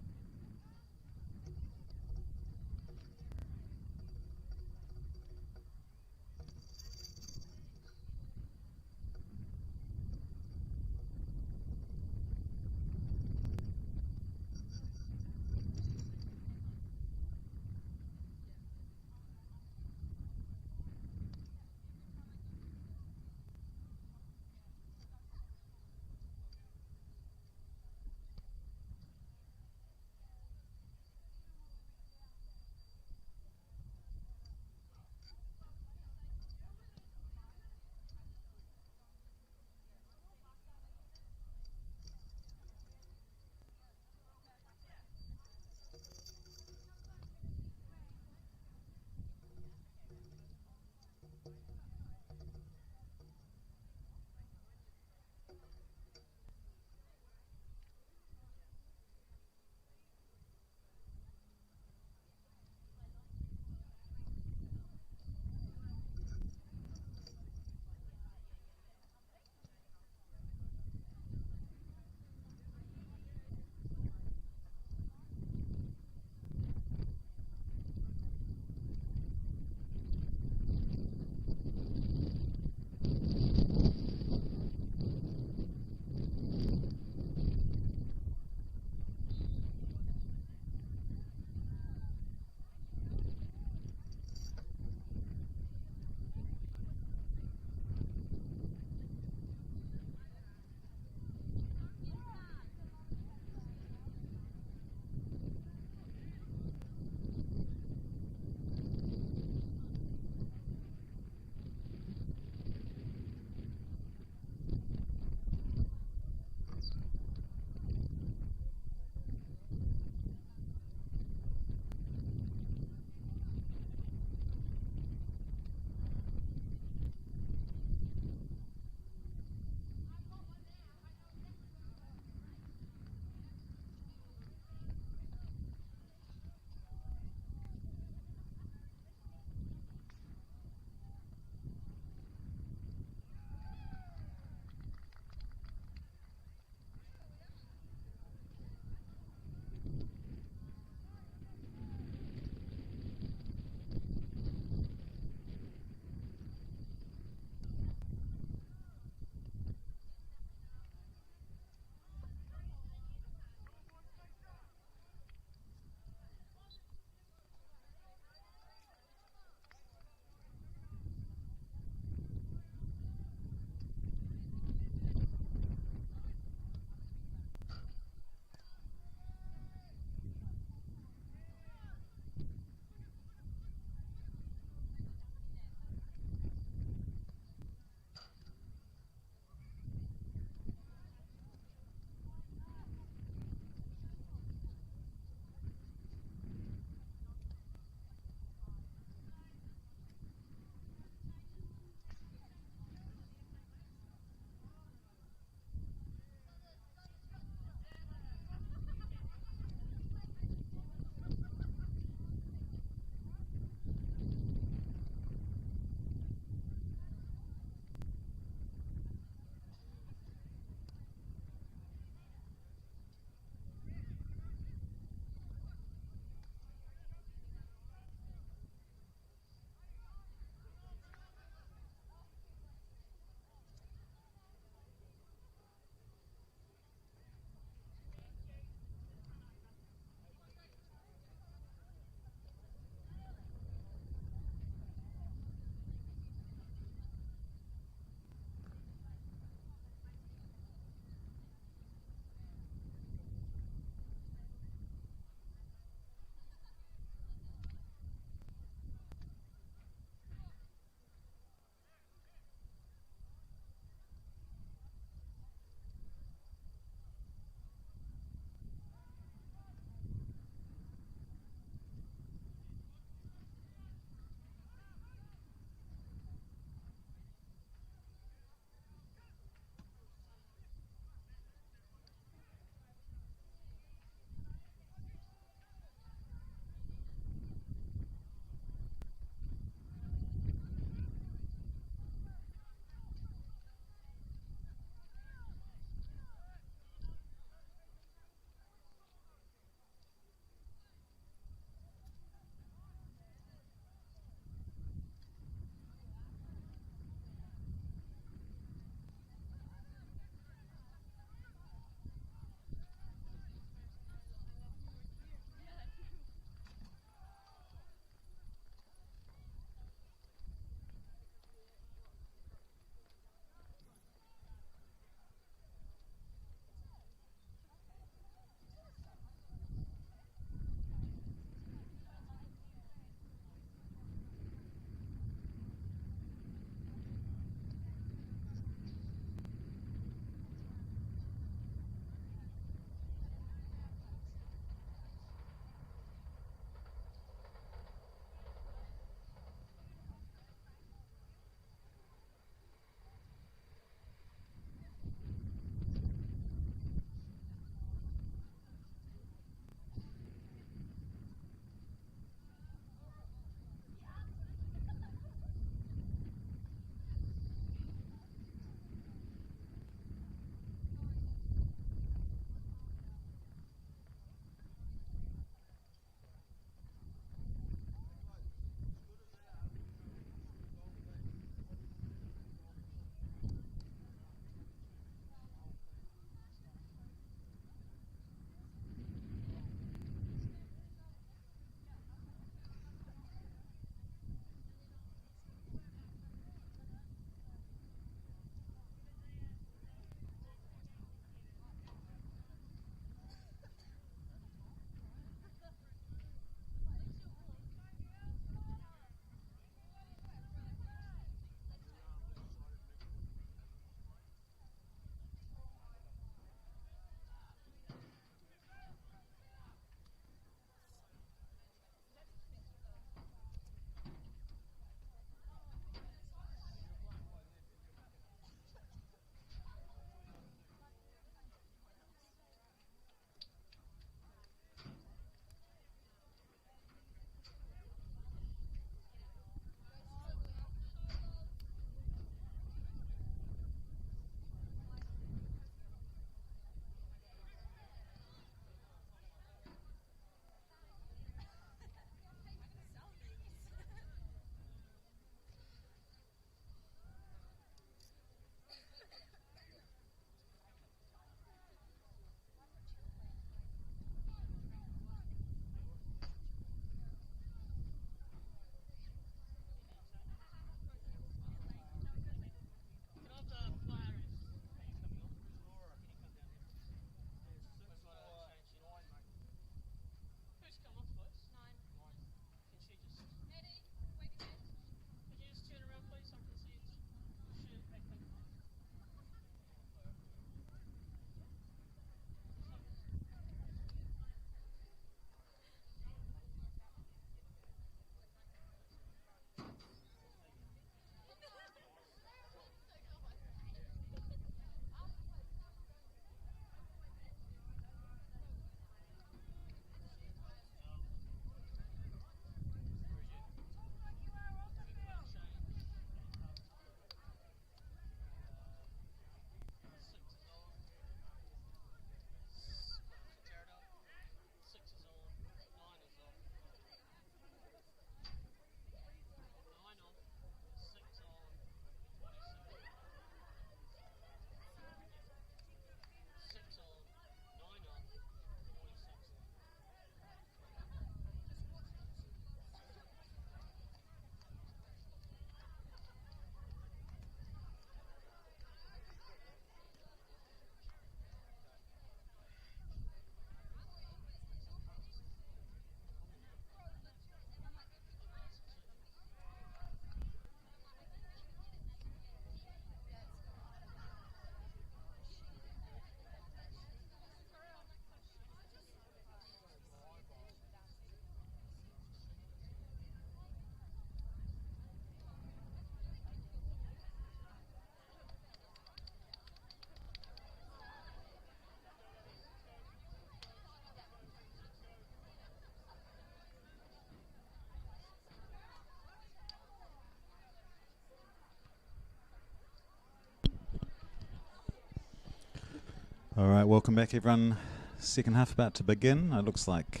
All right, welcome back, everyone. Second half about to begin. It looks like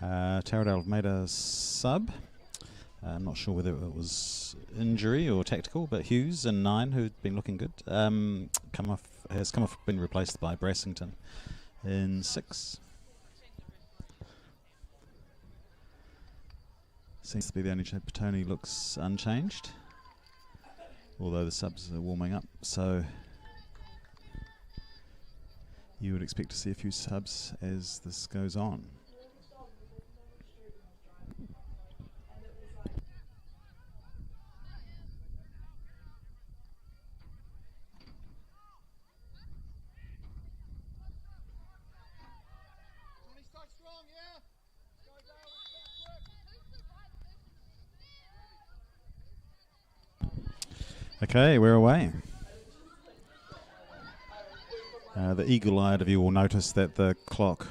Taradale have made a sub. I'm not sure whether it was injury or tactical, but Hughes in 9, who'd been looking good, has been replaced by Brassington in 6. Seems to be the only change. Petone looks unchanged, although the subs are warming up, so you would expect to see a few subs as this goes on. Okay, we're away. The eagle-eyed of you will notice that the clock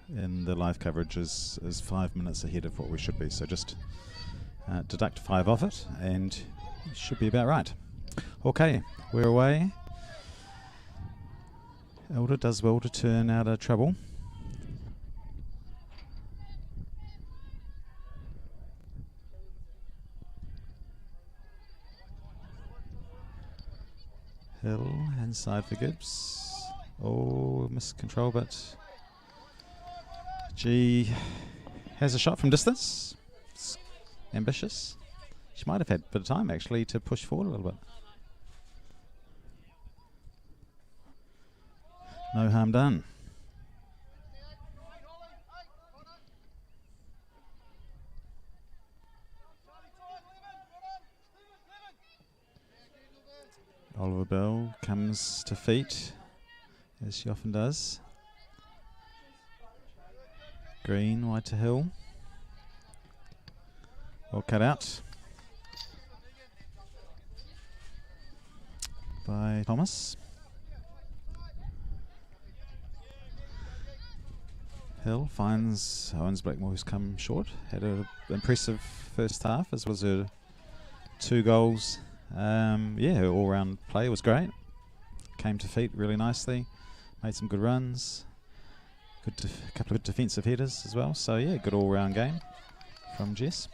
in the live coverage is 5 minutes ahead of what we should be, so just deduct 5 off it and it should be about right. Okay, we're away. Elder does well to turn out of trouble. Hill inside for Gibbs. Oh, missed control, but G has a shot from distance. It's ambitious. She might have had a bit of time actually to push forward a little bit. No harm done. Oliver Bell comes to feet, as she often does. Green, wide to Hill. Well cut out by Thomas. Hill finds Owens Blackmore, who's come short. Had an impressive first half, as was her 2 goals. Her all-round play was great. Came to feet really nicely. Made some good runs. A couple of good defensive headers as well. So yeah, good all-round game from Jess.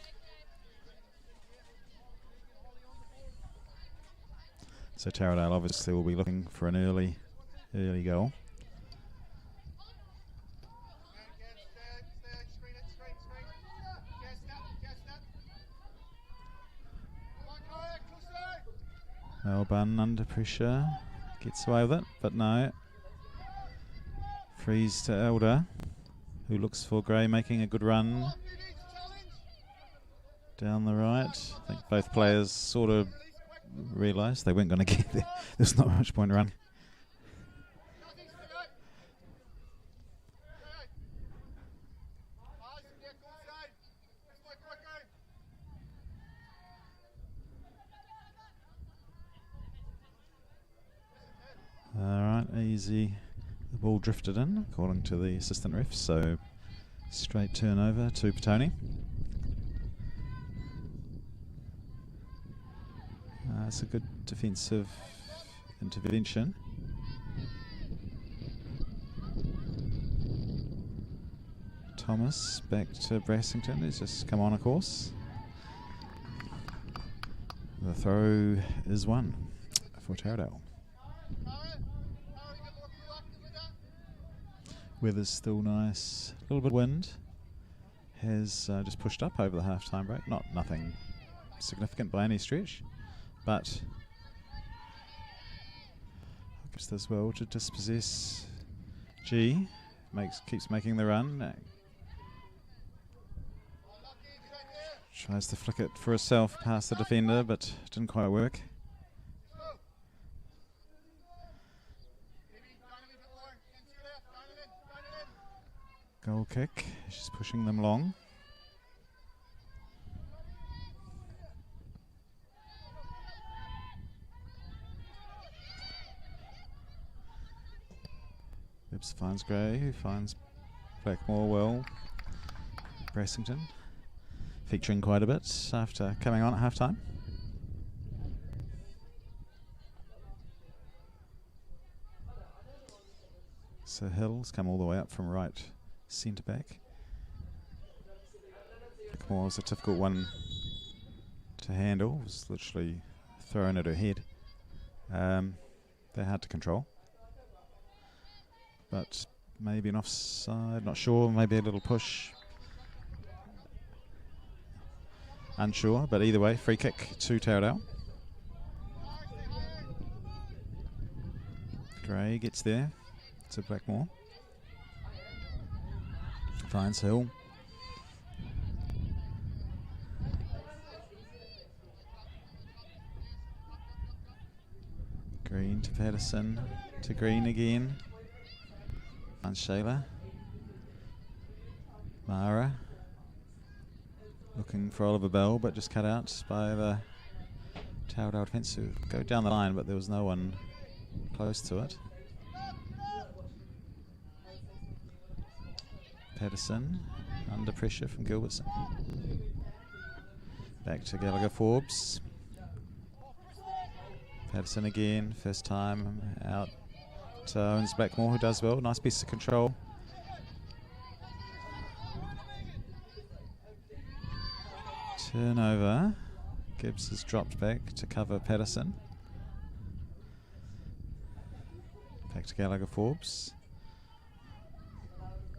So Taradale obviously will be looking for an early goal. Melbourne under pressure, gets away with it, but no. Freeze to Elder, who looks for Gray making a good run down the right. I think both players sort of realised they weren't going to get there. There's not much point in running. Alright, easy. The ball drifted in, according to the assistant ref, so straight turnover to Petone. It's a good defensive intervention. Thomas back to Brassington, who's just come on a course. The throw is won for Taradale. Weather's still nice. A little bit of wind has just pushed up over the half-time break. Nothing significant by any stretch, but gives this well to dispossess G. Keeps making the run. Tries to flick it for herself past the defender, but didn't quite work. Goal kick. She's pushing them long. Gibbs finds Gray, who finds Blackmore well. Brassington featuring quite a bit after coming on at half-time. So Hill's come all the way up from right centre back. Blackmore was a difficult one to handle. It was literally thrown at her head. They're hard to control. But maybe an offside, not sure. Maybe a little push. Unsure, but either way, free kick to Taradale. Gray gets there to Blackmore. Finds Hill. Green to Patterson. To Green again. Finds Shayla. Mara. Looking for Oliver Bell, but just cut out by the Taradale defence who go down the line, but there was no one close to it. Patterson under pressure from Gilbertson. Back to Gallagher Forbes. Patterson again, first time out to Owens Blackmore, who does well. Nice piece of control. Turnover. Gibbs has dropped back to cover Patterson. Back to Gallagher Forbes.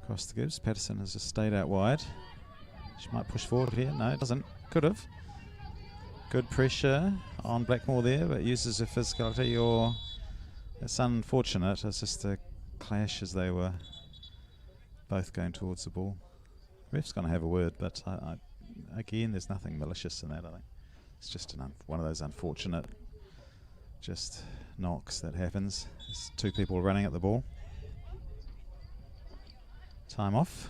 Across the Gibbs. Patterson has just stayed out wide. She might push forward here. No, it doesn't. Could have. Good pressure on Blackmore there, but uses her physicality, or it's unfortunate. It's just a clash as they were both going towards the ball. Ref's going to have a word, but again, there's nothing malicious in that, I think. It's just one of those unfortunate just knocks that happens. There's two people running at the ball. Time off.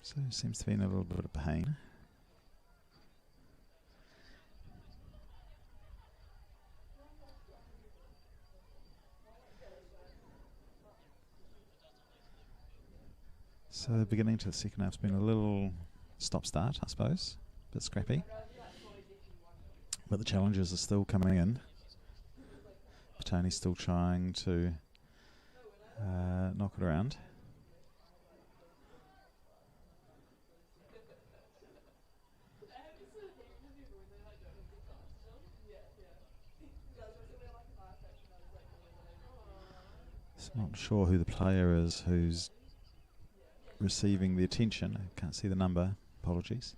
So seems to be in a little bit of pain. So the beginning to the second half's been a little stop-start, I suppose. A bit scrappy. But the challenges are still coming in. Petone's still trying to knock it around. Not sure who the player is who's receiving the attention. I can't see the number. Apologies.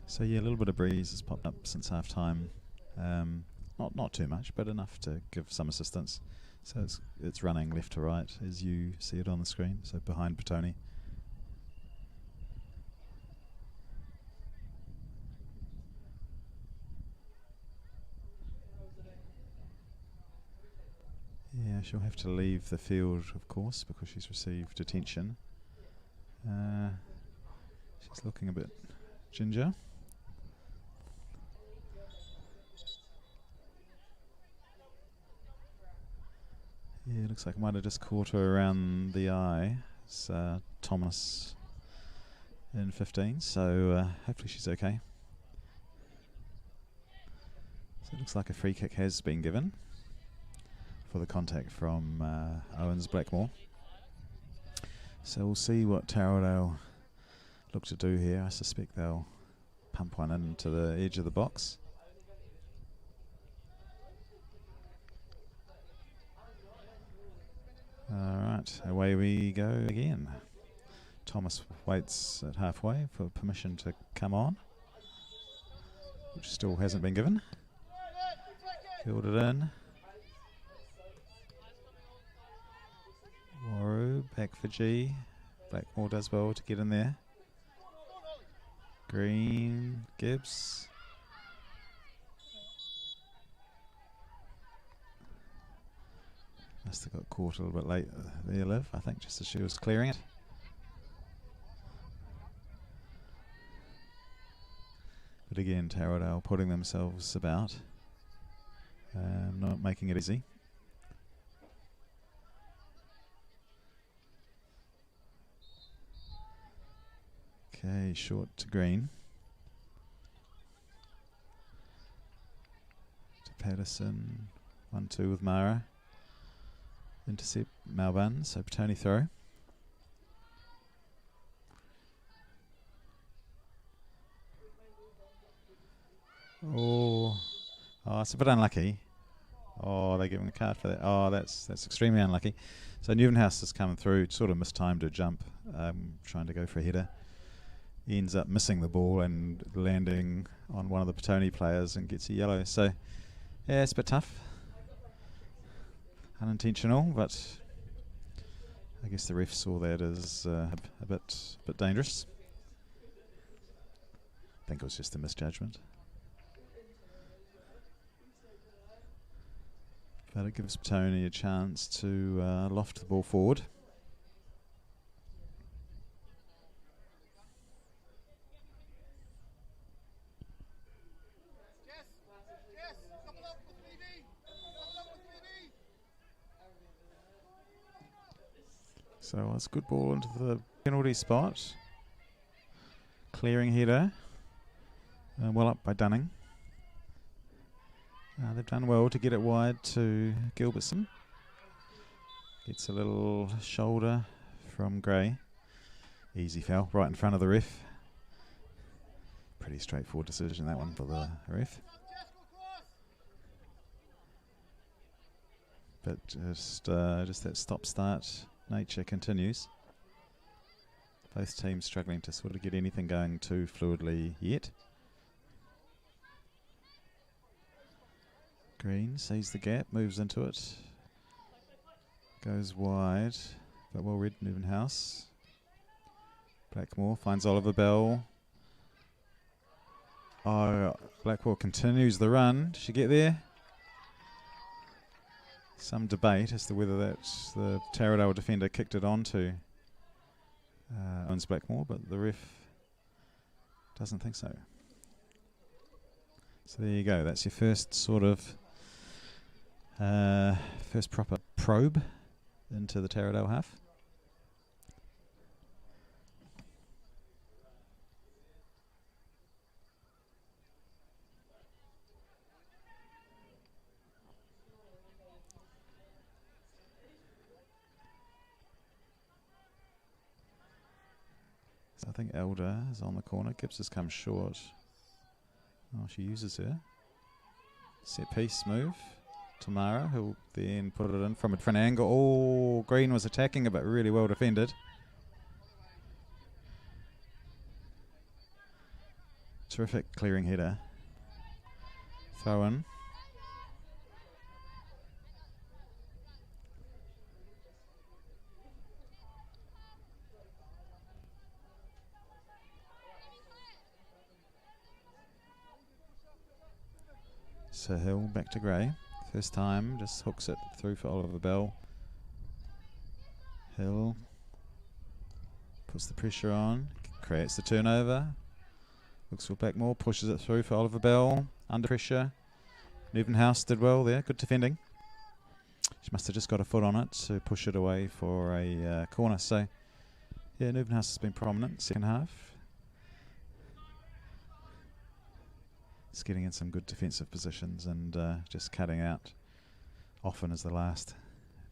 So yeah, a little bit of breeze has popped up since half time. Not too much, but enough to give some assistance. So it's running left to right as you see it on the screen. So behind Petone. Yeah, she'll have to leave the field, of course, because she's received attention. She's looking a bit ginger. Yeah, looks like I might have just caught her around the eye. It's Thomas in 15, so hopefully she's okay. So it looks like a free kick has been given for the contact from Owens Blackmore. So we'll see what Taradale look to do here. I suspect they'll pump one into the edge of the box. Alright, away we go again. Thomas waits at halfway for permission to come on, which still hasn't been given. Fielded in. Waru back for G. Blackmore does well to get in there. Green, Gibbs. Must have got caught a little bit late there, Liv, I think, just as she was clearing it. But again, Taradale putting themselves about, not making it easy. Okay, short to Green. To Patterson. 1-2 with Mara. Intercept Malbun, so Petone throw. Oh, it's a bit unlucky. Oh, they give him a card for that. Oh, that's extremely unlucky. So Neuvenhouse has come through, sort of mistimed her jump, trying to go for a header. He ends up missing the ball and landing on one of the Petone players and gets a yellow. So, yeah, it's a bit tough. Unintentional, but I guess the ref saw that as a bit dangerous. I think it was just a misjudgment. But it gives Petone a chance to loft the ball forward. So it's a good ball into the penalty spot. Clearing header. Well up by Dunning. They've done well to get it wide to Gilbertson. Gets a little shoulder from Gray. Easy foul, right in front of the ref. Pretty straightforward decision, that one, for the ref. But just that stop-start nature continues. Both teams struggling to sort of get anything going too fluidly yet. Green sees the gap, moves into it. Goes wide, but well read Neuvenhouse. Blackmore finds Oliver Bell. Oh, Blackmore continues the run. Did she get there? Some debate as to whether that's the Taradale defender kicked it onto owns Blackmore, but the ref doesn't think so. So there you go. That's your first sort of first proper probe into the Taradale half. So I think Elder is on the corner. Gibbs has come short. Oh, she uses her. Set piece move. Tamara, who'll then put it in from a different angle. Oh, Green was attacking it, but really well defended. Terrific clearing header. Throw in. So Hill back to Gray. First time, just hooks it through for Oliver Bell. Hill puts the pressure on, creates the turnover. Looks for Blackmore, pushes it through for Oliver Bell. Under pressure. Neuvenhouse did well there, good defending. She must have just got a foot on it to push it away for a corner. So, yeah, Neuvenhouse has been prominent second half. It's getting in some good defensive positions and just cutting out often as the last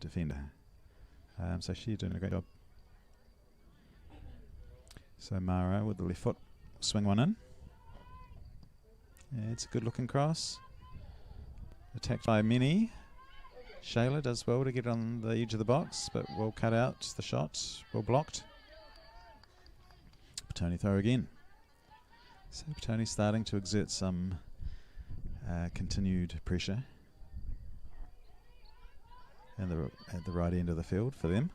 defender. So she's doing a great job. So Mara with the left foot, swing one in. Yeah, it's a good looking cross. Attacked by Minnie. Shayla does well to get on the edge of the box, but well cut out the shot, well blocked. Petone throw again. So Petone starting to exert some continued pressure at the right end of the field for them.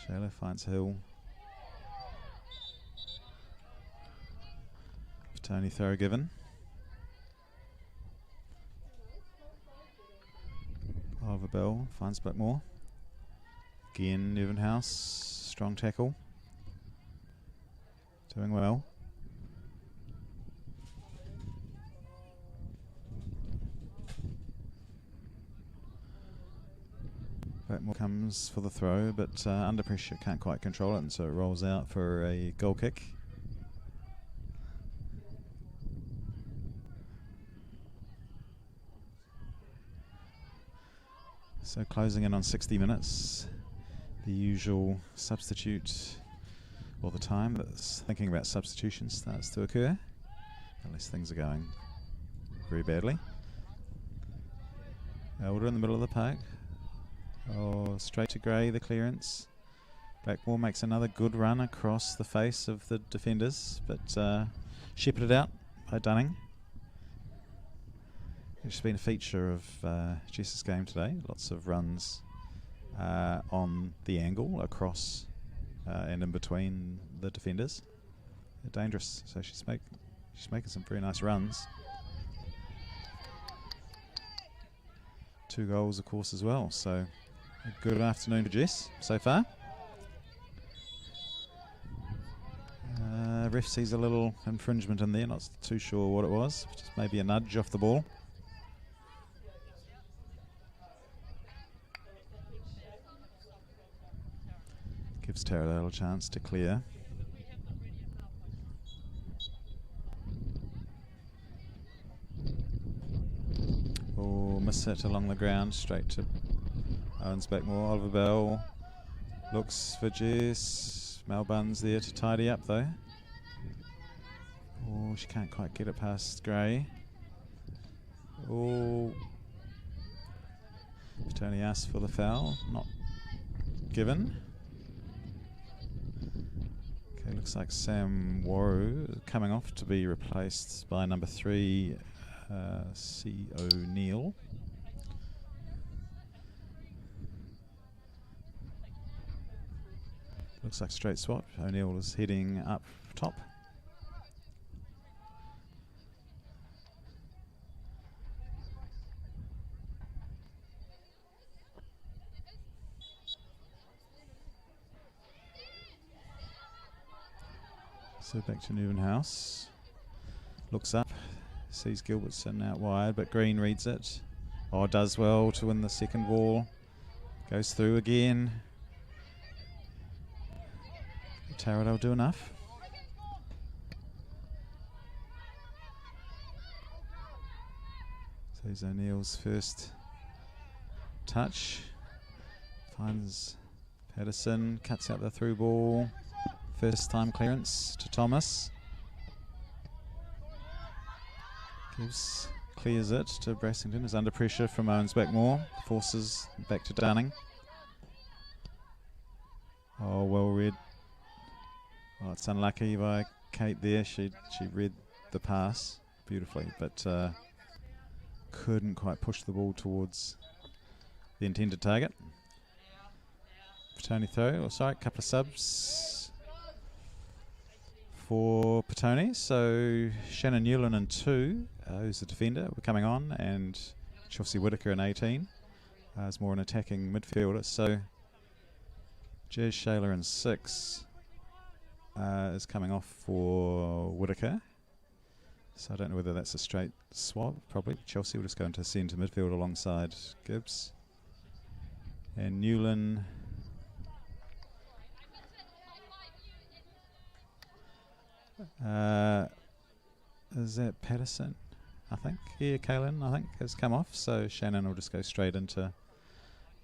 Shayla finds Hill. Petone throw given. Oliver Bell finds Blackmore. Again, Nivenhouse, strong tackle. Doing well. Blackmore comes for the throw, but under pressure can't quite control it, and so it rolls out for a goal kick. So closing in on 60 minutes, the usual substitute, or the time that's thinking about substitution starts to occur, unless things are going very badly. Elder in the middle of the park. Oh, straight to Gray, the clearance. Blackmore makes another good run across the face of the defenders, but shepherded out by Dunning. It's been a feature of Jess's game today. Lots of runs on the angle across and in between the defenders. They're dangerous, so she's making some very nice runs. 2 goals, of course, as well. So a good afternoon for Jess so far. Ref sees a little infringement in there. Not too sure what it was. Just maybe a nudge off the ball. Gives Taradale a chance to clear. Oh, miss it along the ground, straight to Owens Blackmore. Oliver Bell looks for Jess. Melbourne's there to tidy up though. Oh, she can't quite get it past Gray. Oh, Petone asked for the foul, not given. Okay, looks like Sam Warru coming off to be replaced by number 3, C. O'Neill. Looks like straight swap. O'Neill is heading up top. So back to Nivenhouse. Looks up, sees Gilbertson out wide, but Green reads it. Oh, does well to win the second ball. Goes through again. Taradale do enough. So here's O'Neill's first touch. Finds Patterson, cuts out the through ball. First time clearance to Thomas. Clears it to Brassington. Is under pressure from Owens Blackmore. Forces back to Dunning. Oh, well read. Oh, it's unlucky by Kate there. She read the pass beautifully, but couldn't quite push the ball towards the intended target. Petone throw. Oh, sorry, a couple of subs for Petone. So Shannon Newland in 2, who's the defender, were coming on, and Chelsea Whitaker in 18 is more an attacking midfielder. So Jez Shayler in 6 is coming off for Whitaker. So I don't know whether that's a straight swap. Probably Chelsea will just go into centre midfield alongside Gibbs. And Newland. Is that Patterson? I think. Yeah, Kaylin, I think, has come off. So Shannon will just go straight into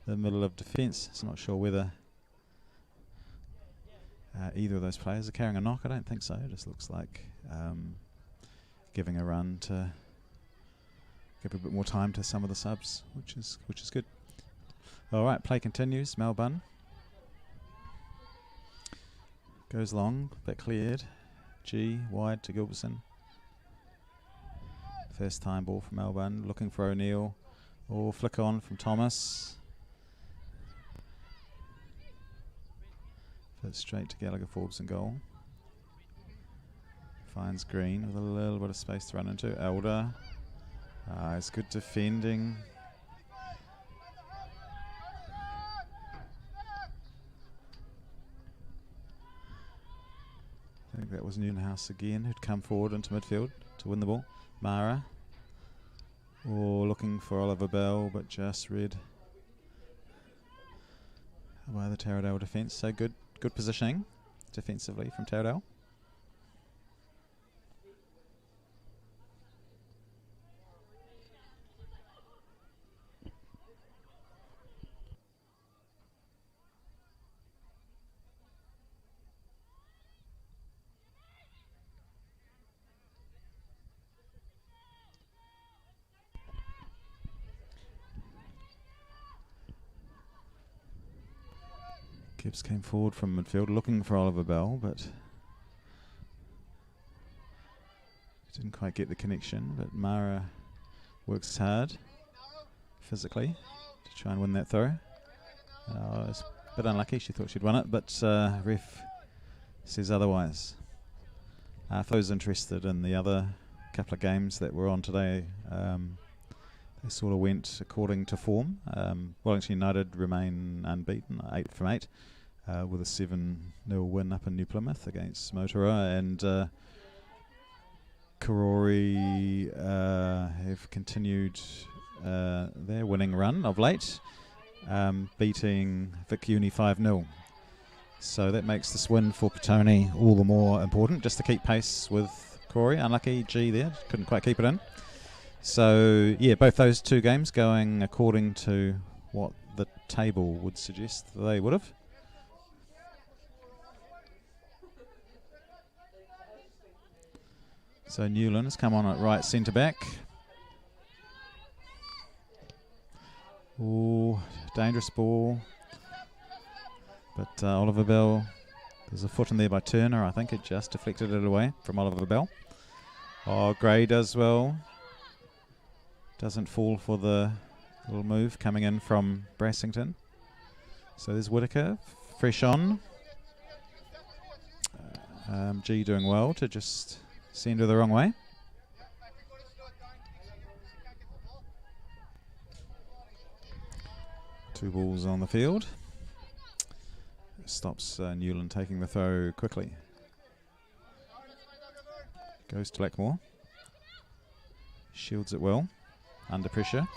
the middle of defence. So not sure whether either of those players are carrying a knock. I don't think so. It just looks like giving a run to give a bit more time to some of the subs, which is good. All right, play continues. Melbourne goes long, but cleared. G wide to Gilbertson. First time ball from Melbourne, looking for O'Neill. Flick on from Thomas. Fits straight to Gallagher Forbes in goal. Finds Green with a little bit of space to run into. Elder. It's good defending. I think that was Newhouse again who'd come forward into midfield to win the ball. Mara. Looking for Oliver Bell, but just read by the Taradale defence. So good positioning defensively from Taradale. Gibbs came forward from midfield looking for Oliver Bell, but didn't quite get the connection. But Mara works hard physically to try and win that throw. It's a bit unlucky. She thought she'd won it, but ref says otherwise. For those interested in the other couple of games that were on today, they sort of went according to form. Wellington United remain unbeaten, 8 from 8, with a 7-0 win up in New Plymouth against Motoroa, and Karori have continued their winning run of late, beating Vic Uni 5-0. So that makes this win for Petone all the more important, just to keep pace with Karori. Unlucky G there, couldn't quite keep it in. So, yeah, both those two games going according to what the table would suggest they would have. So Newland has come on at right centre-back. Dangerous ball. But Oliver Bell, there's a foot in there by Turner. I think it just deflected it away from Oliver Bell. Gray does well. Doesn't fall for the little move coming in from Brassington. So there's Whittaker, fresh on. G doing well to just send her the wrong way. Two balls on the field. Stops Newland taking the throw quickly. Goes to Blackmore. Shields it well. Under pressure.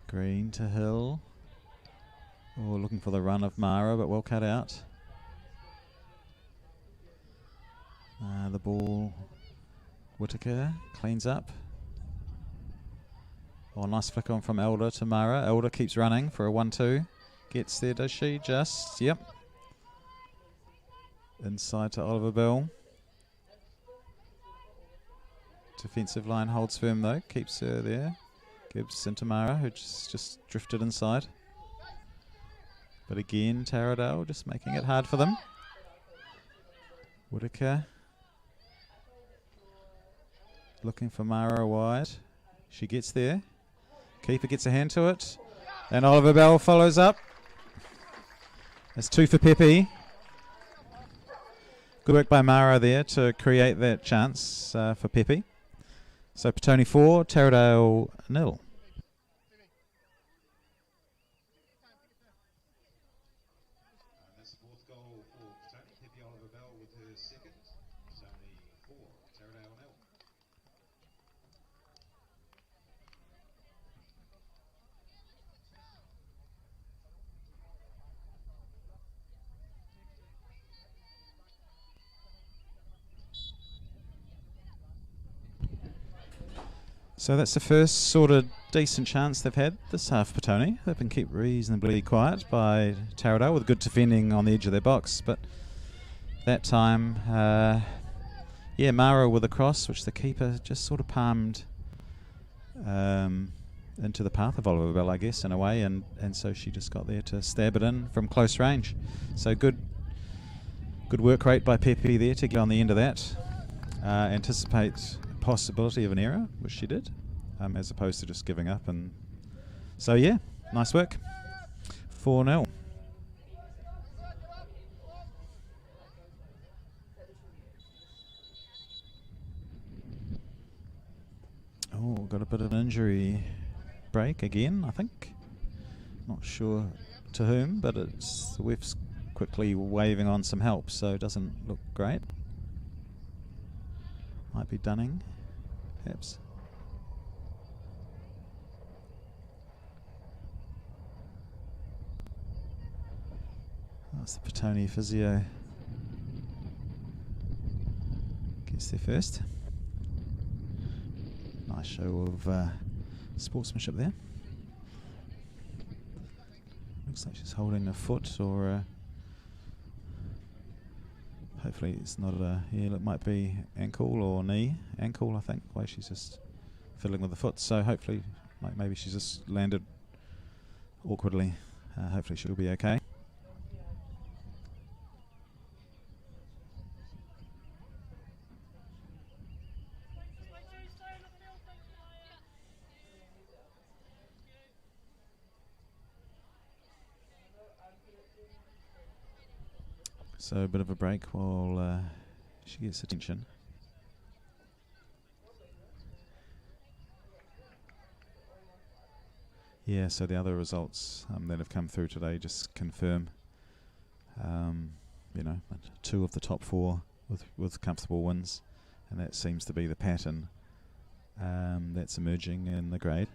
Green to Hill. Looking for the run of Mara, but well cut out. The ball. Whittaker cleans up. Nice flick on from Elder to Mara. Elder keeps running for a 1-2. Gets there, does she? Just, yep. Inside to Oliver Bell. Defensive line holds firm though, keeps her there. Gibbs into Mara, who just drifted inside. But again, Taradale just making it hard for them. Whittaker. Looking for Mara wide. She gets there. Keeper gets a hand to it. And Oliver Bell follows up. That's 2 for Pepe. Good work by Mara there to create that chance for Pepe. So Petone 4, Taradale 0. That's the fourth goal for Petone. Pepe Oliver Bell with her second. Petone 4, Taradale 0. So that's the first sort of decent chance they've had this half, Petone. They've been kept reasonably quiet by Taradale with good defending on the edge of their box. But that time, Mara with a cross, which the keeper just sort of palmed into the path of Oliver Bell, I guess, in a way. And so she just got there to stab it in from close range. So good work rate by Pepe there to get on the end of that. Anticipate possibility of an error, which she did, as opposed to just giving up and So yeah, nice work. 4-0. Oh, got a bit of an injury break again, I think. Not sure to whom, but it's the ref's quickly waving on some help, so it doesn't look great. Might be Dunning, perhaps. That's the Petone physio. Gets there first. Nice show of sportsmanship there. Looks like she's holding a foot, or hopefully it's not a, yeah, it might be ankle or knee. Ankle, I think, the way she's just fiddling with the foot. So hopefully, maybe she's just landed awkwardly. Hopefully she'll be okay. So a bit of a break while she gets attention. Yeah, so the other results that have come through today just confirm, you know, 2 of the top 4 with comfortable wins, and that seems to be the pattern that's emerging in the grade.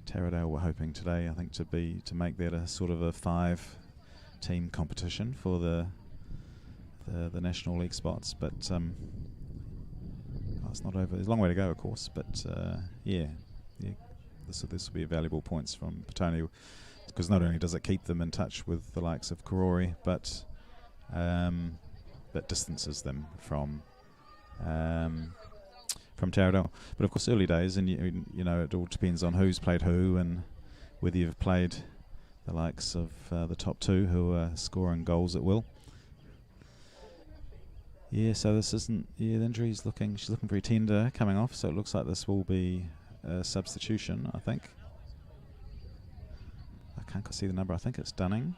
Taradale were hoping today, I think, to make that a sort of a 5-team competition for the National League spots, but it's not over. There's a long way to go, of course, but yeah, this will be valuable points from Petone, because not only does it keep them in touch with the likes of Karori, but distances them from Taradale. But of course, early days, and you know, it all depends on who's played who and whether you've played the likes of the top 2 who are scoring goals at will. Yeah, so this isn't. Yeah, the injury's looking. She's looking very tender coming off, so it looks like this will be a substitution, I think. I can't see the number. I think it's Dunning.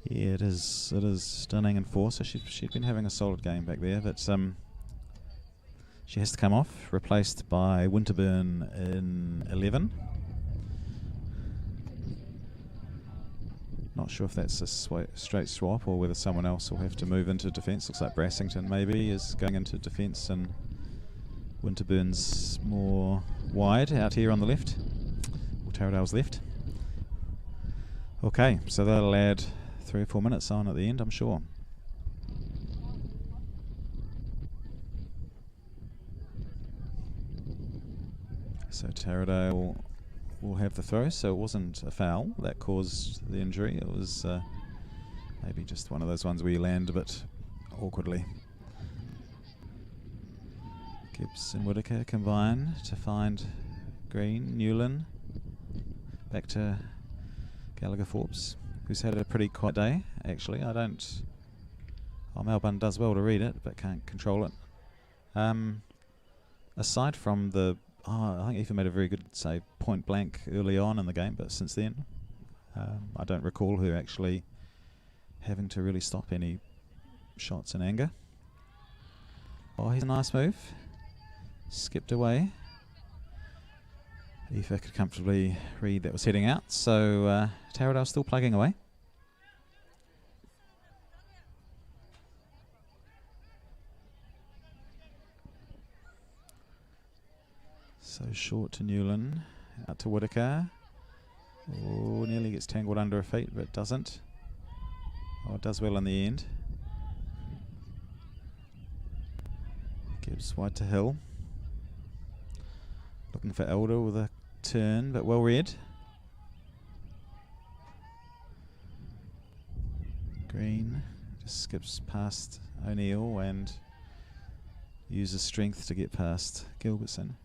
Yeah, it is. It is Dunning in 4. So she'd been having a solid game back there, but she has to come off, replaced by Winterburn in 11. Not sure if that's a straight swap or whether someone else will have to move into defence. Looks like Brassington maybe is going into defence, and Winterburn's more wide out here on the left, or Taradale's left. Okay, so that'll add 3 or 4 minutes on at the end, I'm sure. So Taradale will have the throw, so it wasn't a foul that caused the injury. It was maybe just one of those ones where you land a bit awkwardly. Gibbs and Whittaker combine to find Green, Newland, back to Gallagher Forbes, who's had a pretty quiet day, actually. Melbourne does well to read it, but can't control it. Aside from I think Aoife made a very good save point blank early on in the game, but since then, I don't recall her actually having to really stop any shots in anger. Oh, here's a nice move. Skipped away. Aoife could comfortably read that was heading out, so Taradale still plugging away. So short to Newland, out to Whittaker. Oh, nearly gets tangled under her feet, but doesn't. Oh, it does well in the end. Gibbs wide to Hill. Looking for Elder with a turn, but well read. Green just skips past O'Neill and uses strength to get past Gilbertson.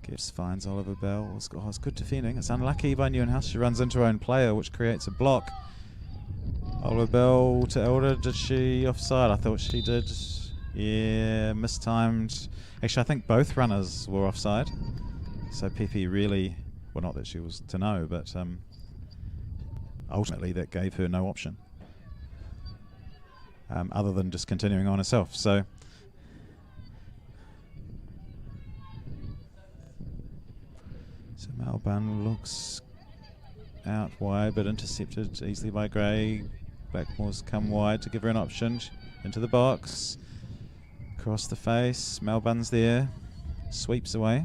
Gibbs finds Oliver Bell. It's good defending. It's unlucky by Neuenhuis. She runs into her own player, which creates a block. Oliver Bell to Elder. Did she offside? I thought she did. Yeah, mistimed. Actually, I think both runners were offside. So Pepe really, well, not that she was to know, but ultimately that gave her no option other than just continuing on herself. So Melbourne looks out wide, but intercepted easily by Gray. Blackmore's come wide to give her an option. Into the box. Across the face. Melbourne's there. Sweeps away.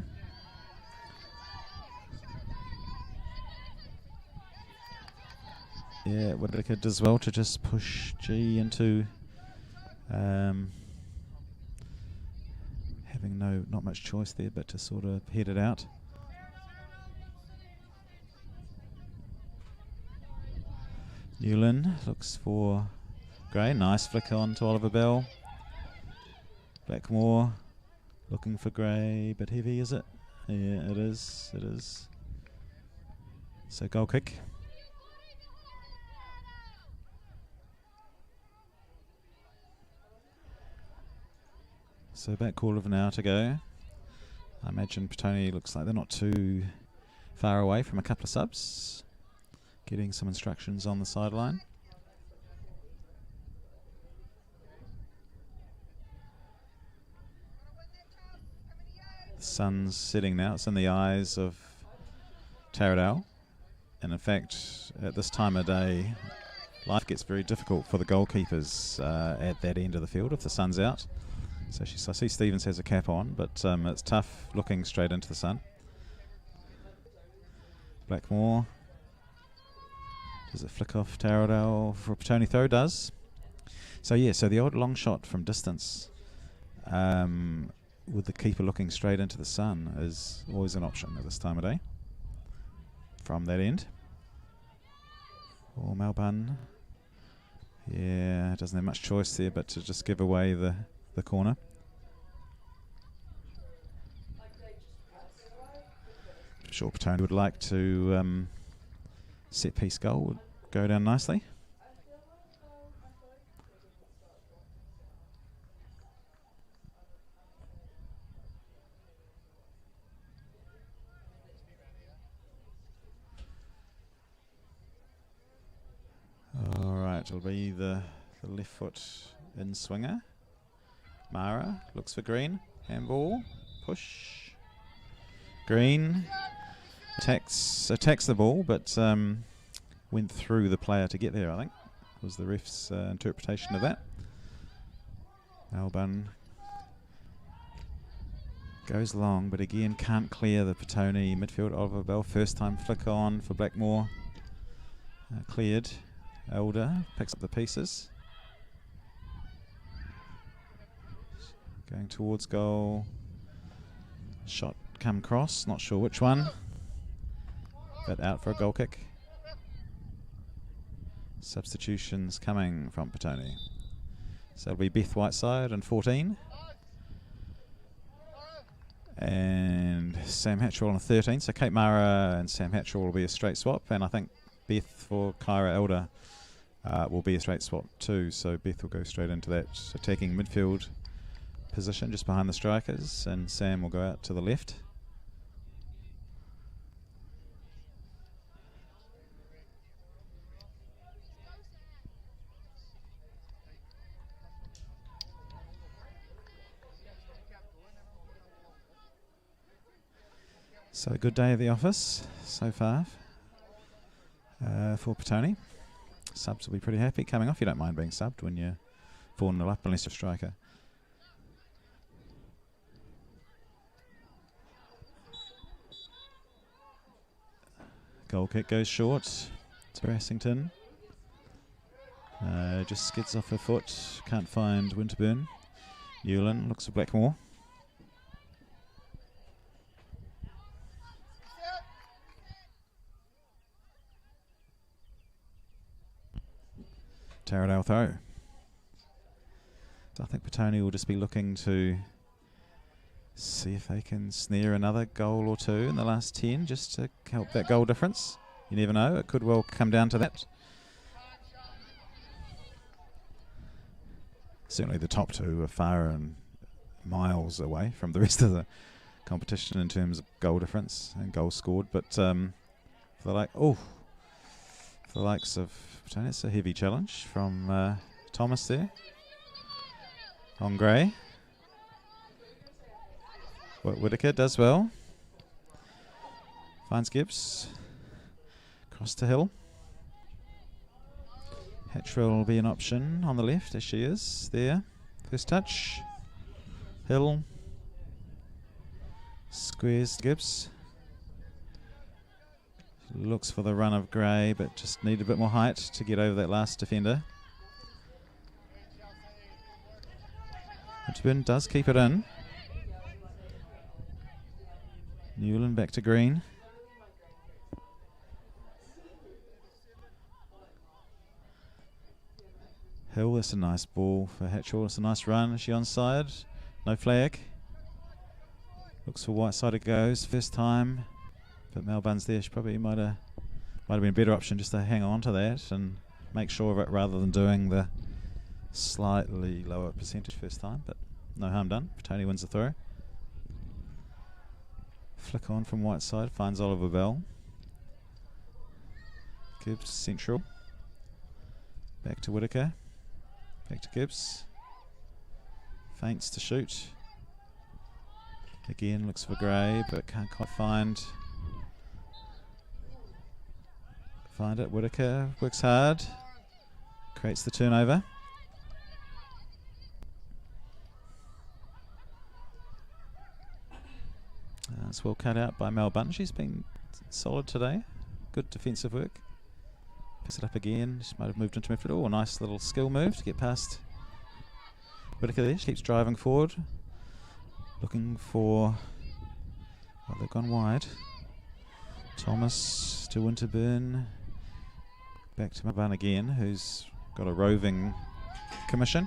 Yeah, Whittaker does well to just push G into having not much choice there, but to sort of head it out. Newland looks for Gray. Nice flick on to Oliver Bell. Blackmore looking for Gray. Bit heavy, is it? Yeah, it is. It is. So goal kick. So about quarter of an hour to go. I imagine Petone looks like they're not too far away from a couple of subs. Getting some instructions on the sideline. The sun's setting now. It's in the eyes of Taradale. And in fact, at this time of day, life gets very difficult for the goalkeepers at that end of the field if the sun's out. So I see Stevens has a cap on, but it's tough looking straight into the sun. Blackmore. Does it flick off Taradale for a Petone throw? Does. So yeah, so the old long shot from distance with the keeper looking straight into the sun is always an option at this time of day from that end. Or Melbourne. Yeah, doesn't have much choice there but to just give away the corner. I'm sure Petone would like to set piece goal would go down nicely. All right, it'll be the left foot in swinger. Mara looks for Green. Handball. Push. Green attacks the ball, but went through the player to get there, I think. Was the ref's interpretation of that. Melbourne goes long, but again can't clear the Petone midfield. Oliver Bell, first time flick on for Blackmore. Cleared. Elder picks up the pieces. Going towards goal. Shot come cross, not sure which one. But out for a goal kick. Substitutions coming from Petone. So it'll be Beth Whiteside and 14. And Sam Hatchell on 13. So Kate Mara and Sam Hatchell will be a straight swap. And I think Beth for Kyra Elder will be a straight swap too. So Beth will go straight into that attacking midfield position just behind the strikers. And Sam will go out to the left. So a good day at the office so far for Petone. Subs will be pretty happy coming off. You don't mind being subbed when you're 4-0 up unless you're a striker. Goal kick goes short to Brassington. Just skids off her foot. Can't find Winterburn. Newland looks for Blackmore. Taradale throw. So I think Petone will just be looking to see if they can snare another goal or two in the last 10 just to help that goal difference. You never know, it could well come down to that. certainly the top two are far and miles away from the rest of the competition in terms of goal difference and goals scored. But for the likes of Petone, it's a heavy challenge from Thomas there on Gray. Whitaker does well. Finds Gibbs. Across to Hill. Hatchwell will be an option on the left, as she is there. First touch. Hill. Squares Gibbs. Looks for the run of Gray, but just need a bit more height to get over that last defender. Winterburn does keep it in. Newland back to Green. Hill, that's a nice ball for Hatchell. It's a nice run. Is she onside? No flag. Looks for Whiteside it goes. First time. But Melbourne's there. She probably might have been a better option just to hang on to that and make sure of it rather than doing the slightly lower percentage first time. But no harm done. Petone wins the throw. Flick on from Whiteside. Finds Oliver Bell. Gibbs central. Back to Whitaker. Back to Gibbs. Feints to shoot. Again looks for Gray, but can't quite find it. Whitaker works hard. Creates the turnover. It's well cut out by Mel Bunn. She's been solid today. Good defensive work. Picks it up again. She might have moved into midfield. Oh, a nice little skill move to get past Whitaker there. She keeps driving forward. Looking for... Oh, they've gone wide. Thomas to Winterburn. Back to Mel again, who's got a roving commission.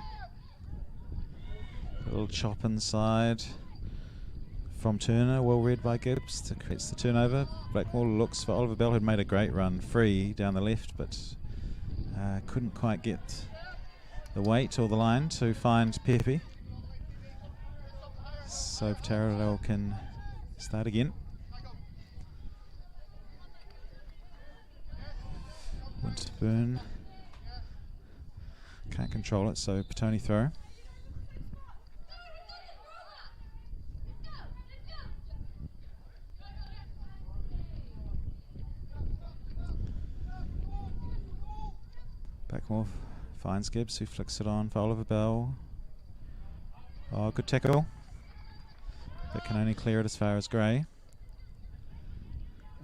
A little chop inside from Turner, well read by Gibbs, to creates the turnover. Blackmore looks for Oliver Bell, who'd made a great run free down the left, but couldn't quite get the weight or the line to find Pepe. So Taradale can start again. Winterburn can't control it, so Petone throw. Blackmore finds Gibbs, who flicks it on for Oliver Bell. Oh, good tackle. But can only clear it as far as Gray.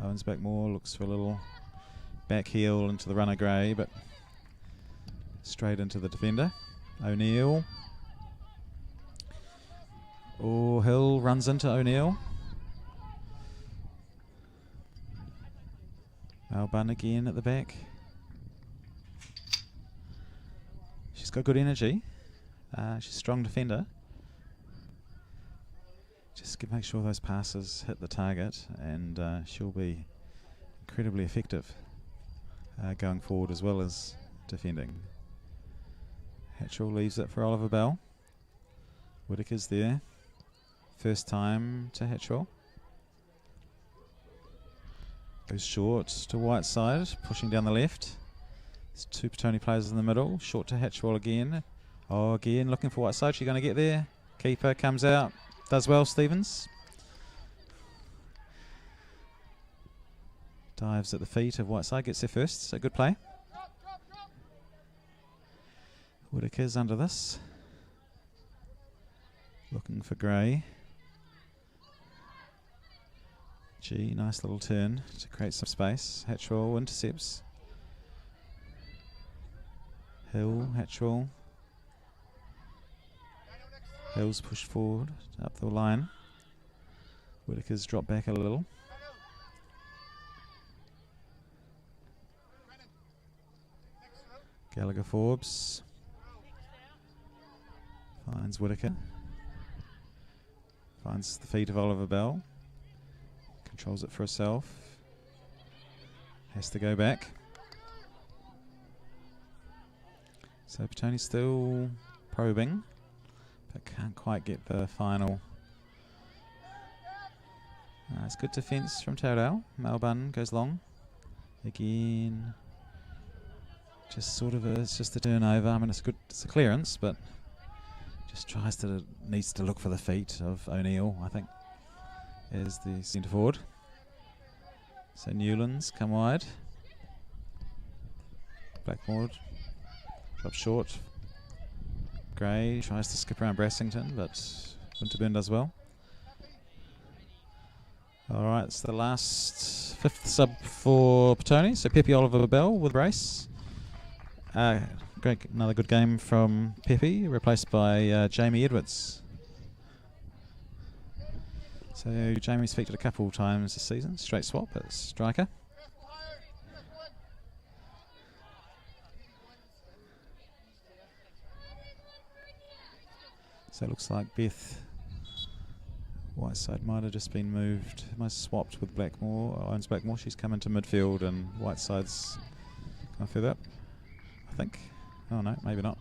Owens Blackmore looks for a little back heel into the runner Gray, but straight into the defender. O'Neill. Oh, Hill runs into O'Neill. Malbun again at the back. She's got good energy. She's a strong defender. Just make sure those passes hit the target, and she'll be incredibly effective going forward as well as defending. Hatchell leaves it for Oliver Bell. Whitaker's there. First time to Hatchell. Goes short to Whiteside, pushing down the left. There's two Petone players in the middle. Short to Hatchwell again. Oh, again looking for Whiteside. She's going to get there. Keeper comes out. Does well, Stevens. Dives at the feet of Whiteside. Gets there first. So good play. Whitaker's under this. Looking for Gray. Gee, nice little turn to create some space. Hatchwell intercepts. Hill, Hatchwell. Hill's pushed forward up the line. Whitaker's dropped back a little. Gallagher Forbes finds Whitaker. Finds the feet of Oliver Bell. Controls it for herself. Has to go back. So Petone's still probing, but can't quite get the final. It's good defence from Taradale. Melbourne goes long. Again, just sort of it's just a turnover. I mean, it's a clearance, but just needs to look for the feet of O'Neill, I think, as the centre forward. So Newlands come wide. Blackmore drops short. Gray tries to skip around Brassington, but Winterburn does well. Alright, it's the last fifth sub for Petone. So Pepe Oliver Bell with brace. Another good game from Pepe, replaced by Jamie Edwards. So Jamie's featured a couple times this season. Straight swap at striker. So it looks like Beth Whiteside might have just been moved, might have swapped with Blackmore, owns Blackmore. She's come into midfield and Whiteside's gone further up, I think. Oh no, maybe not.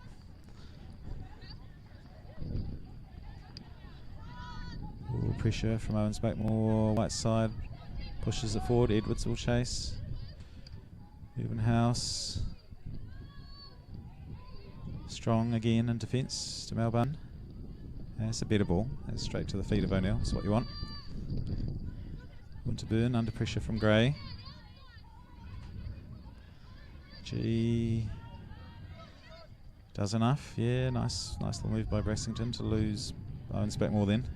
Ooh, pressure from Owens Blackmore. Whiteside pushes it forward. Edwards will chase. House. Strong again in defence to Melbourne. That's a better ball. That's straight to the feet of O'Neill. That's what you want. Winterburn under pressure from Gray. G does enough. Yeah, nice little move by Brassington to lose Owens Blackmore then.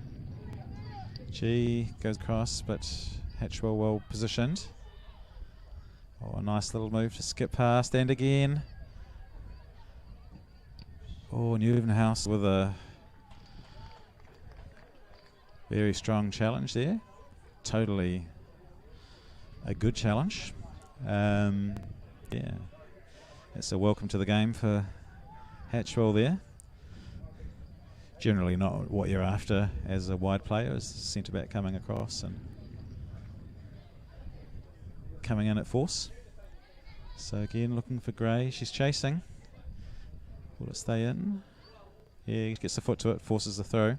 G goes across, but Hatchwell well positioned. Oh, a nice little move to skip past, and again. Oh, House with a very strong challenge there. Totally a good challenge. Yeah, it's a welcome to the game for Hatchwell there. Generally not what you're after as a wide player, as centre back coming across and coming in at force. So again, looking for Gray. She's chasing. Will it stay in? Yeah, he gets the foot to it, forces the throw.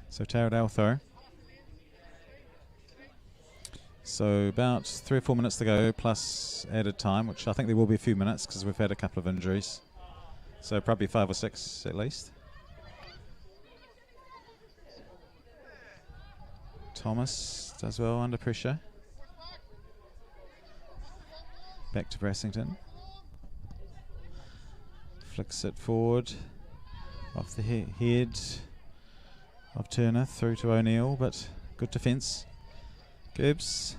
So Taradale throw. So about 3 or 4 minutes to go, plus added time, which I think there will be a few minutes because we've had a couple of injuries. So probably 5 or 6 at least. Thomas does well under pressure. Back to Brassington. Flicks it forward off the head of Turner through to O'Neill, but good defence. Gibbs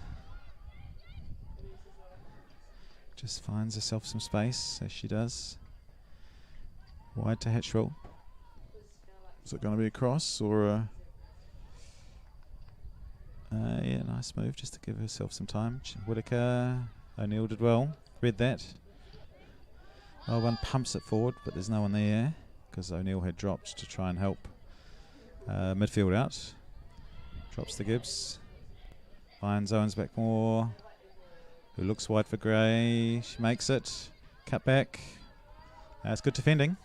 just finds herself some space, as she does. Wide to Hatchwell. Is it going to be a cross or a... yeah, nice move just to give herself some time. Whittaker, O'Neill did well. Read that. Oh, one pumps it forward, but there's no one there because O'Neill had dropped to try and help midfield out. Drops the Gibbs. Finds Owens Blackmore, who looks wide for Gray. She makes it. Cut back. It's good defending.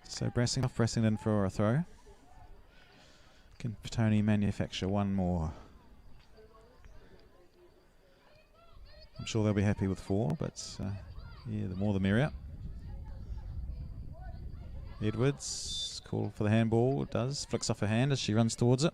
So Brassington for a throw. Can Petone manufacture one more? I'm sure they'll be happy with 4, but yeah, the more the merrier. Edwards, call for the handball. It does. Flicks off her hand as she runs towards it.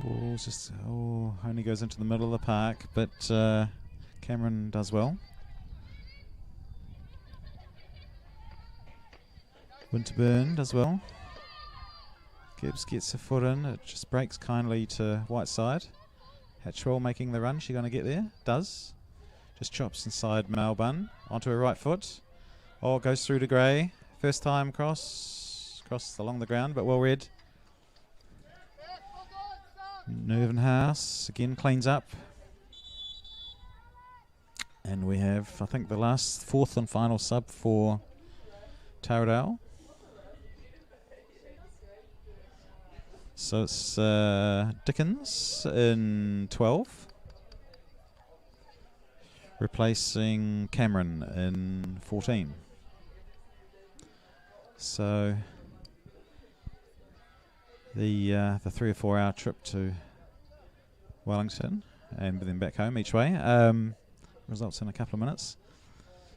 Ball's just only goes into the middle of the park, but Cameron does well. Winterburn does well. Gibbs gets a foot in. It just breaks kindly to Whiteside. Hatchwell making the run. She going to get there? Does. Just chops inside Melbourne onto her right foot. Oh, it goes through to Gray. First time cross along the ground, but well read. House again cleans up. And we have, I think, the last 4th and final sub for Taradale. So it's Dickens in 12, replacing Cameron in 14. So the 3 or 4 hour trip to Wellington and then back home each way results in a couple of minutes.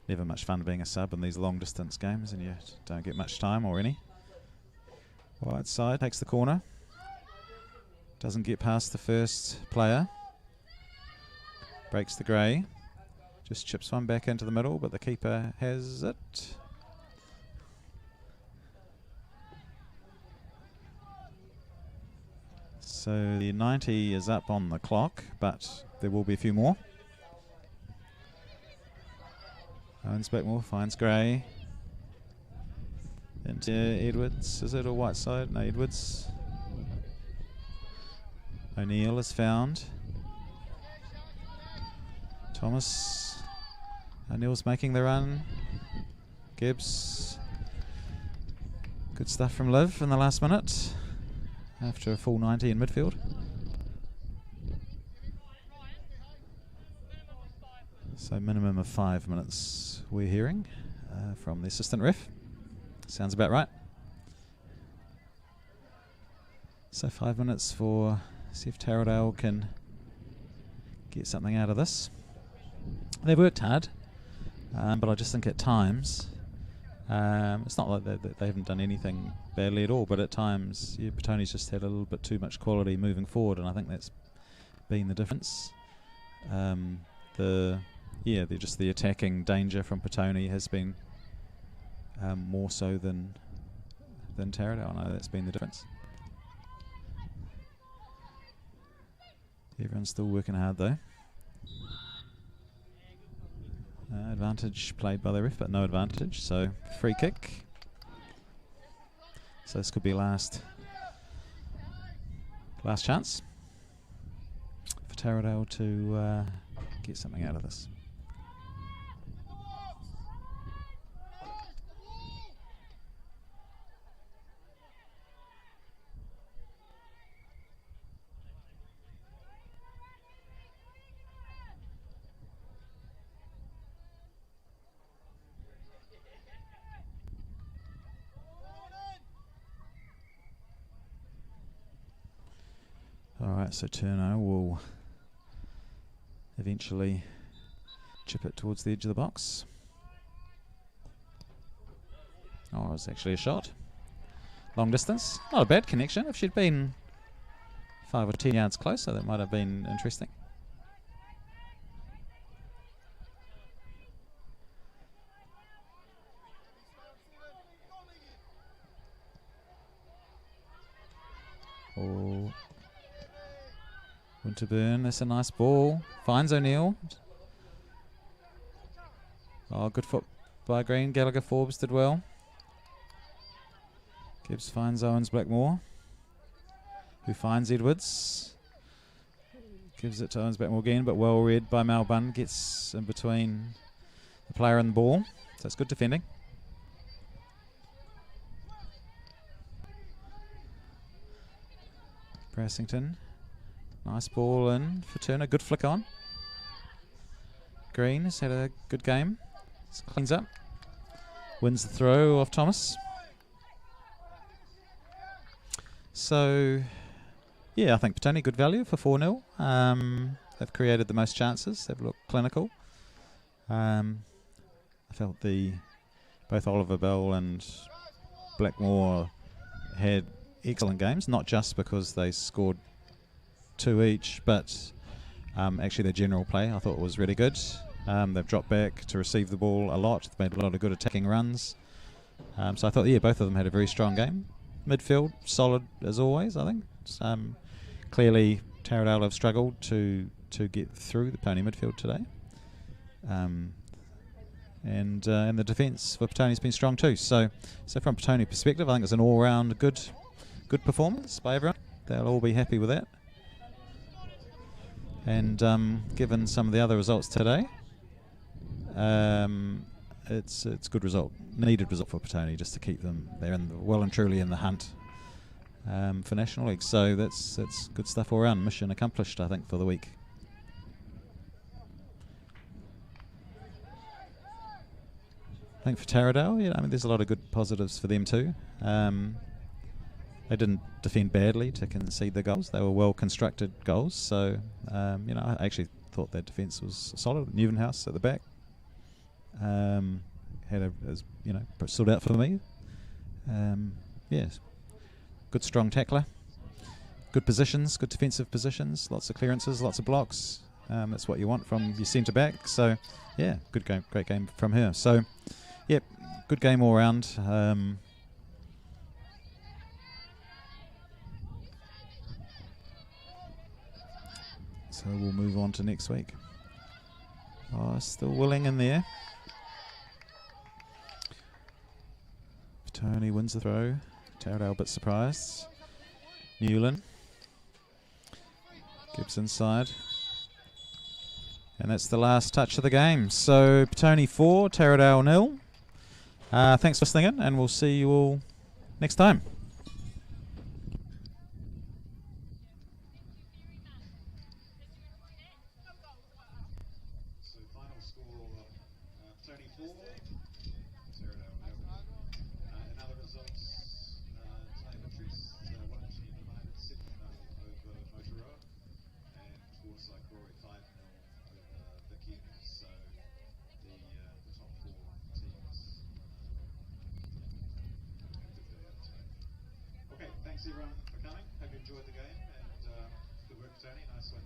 Never much fun being a sub in these long distance games, and you don't get much time or any. Wide side takes the corner. Doesn't get past the first player. Breaks the grey. Just chips one back into the middle, but the keeper has it. So the 90 is up on the clock, but there will be a few more. Owens Blackmore finds Gray. Into Edwards. Is it a Whiteside? No, Edwards. O'Neill is found. Thomas. O'Neill's making the run. Gibbs. Good stuff from Liv in the last minute after a full 90 in midfield. So minimum of 5 minutes we're hearing from the assistant ref. Sounds about right. So 5 minutes for see if Taradale can get something out of this. They've worked hard, but I just think at times it's not like they haven't done anything badly at all, but at times Petone's just had a little bit too much quality moving forward, and I think that's been the difference. Just the attacking danger from Petone has been more so than Taradale. I know that's been the difference. Everyone's still working hard though. Advantage played by the ref, but no advantage, so free kick. So this could be last chance for Taradale to get something out of this. Alright, so Turno will eventually chip it towards the edge of the box. Oh, it was actually a shot. Long distance. Not a bad connection. If she'd been 5 or 10 yards closer, that might have been interesting. Oh. Winterburn, that's a nice ball. Finds O'Neill. Oh, good foot by Green. Gallagher Forbes did well. Gibbs finds Owens Blackmore, who finds Edwards. Gives it to Owens Blackmore again, but well read by Malbun. Gets in between the player and the ball. So it's good defending. Brassington. Nice ball in for Turner. Good flick on. Green has had a good game. Cleans up. Wins the throw off Thomas. So, yeah, I think Petone good value for 4-0. They've created the most chances. They've looked clinical. I felt both Oliver Bell and Blackmore had excellent games, not just because they scored 2 each, but actually their general play I thought was really good. They've dropped back to receive the ball a lot. They've made a lot of good attacking runs. So I thought, both of them had a very strong game. Midfield, solid as always, I think. Clearly, Taradale have struggled to get through the Pony midfield today. And the defence for Petone has been strong too. So from Petone perspective, I think it's an all-round good performance by everyone. They'll all be happy with that. And given some of the other results today, it's a good result, needed result for Petone, just to keep them there well and truly in the hunt for National League. So that's good stuff all around. Mission accomplished, I think, for the week. I think for Taradale, I mean, there's a lot of good positives for them too. They didn't defend badly to concede the goals. They were well constructed goals. So I actually thought their defence was solid. Neuvenhouse at the back stood out for me. Yes, good strong tackler, good positions, good defensive positions, lots of clearances, lots of blocks. That's what you want from your centre back. So yeah, good game, great game from her. So yep, good game all round. So we'll move on to next week. Oh, still Willing in there. Petone wins the throw. Taradale a bit surprised. Newland. Gibbs inside. And that's the last touch of the game. So Petone 4, Taradale 0. Thanks for listening in, and we'll see you all next time. So final score, Petone 4, Taradale 0. In other results, Telemetries 1-2 United 7-0 over Motorola, and Forsyth Glory 5-0 over Vicky. So the top 4 teams. Okay, thanks everyone for coming. Hope you enjoyed the game, and good work, Tony. Nice one.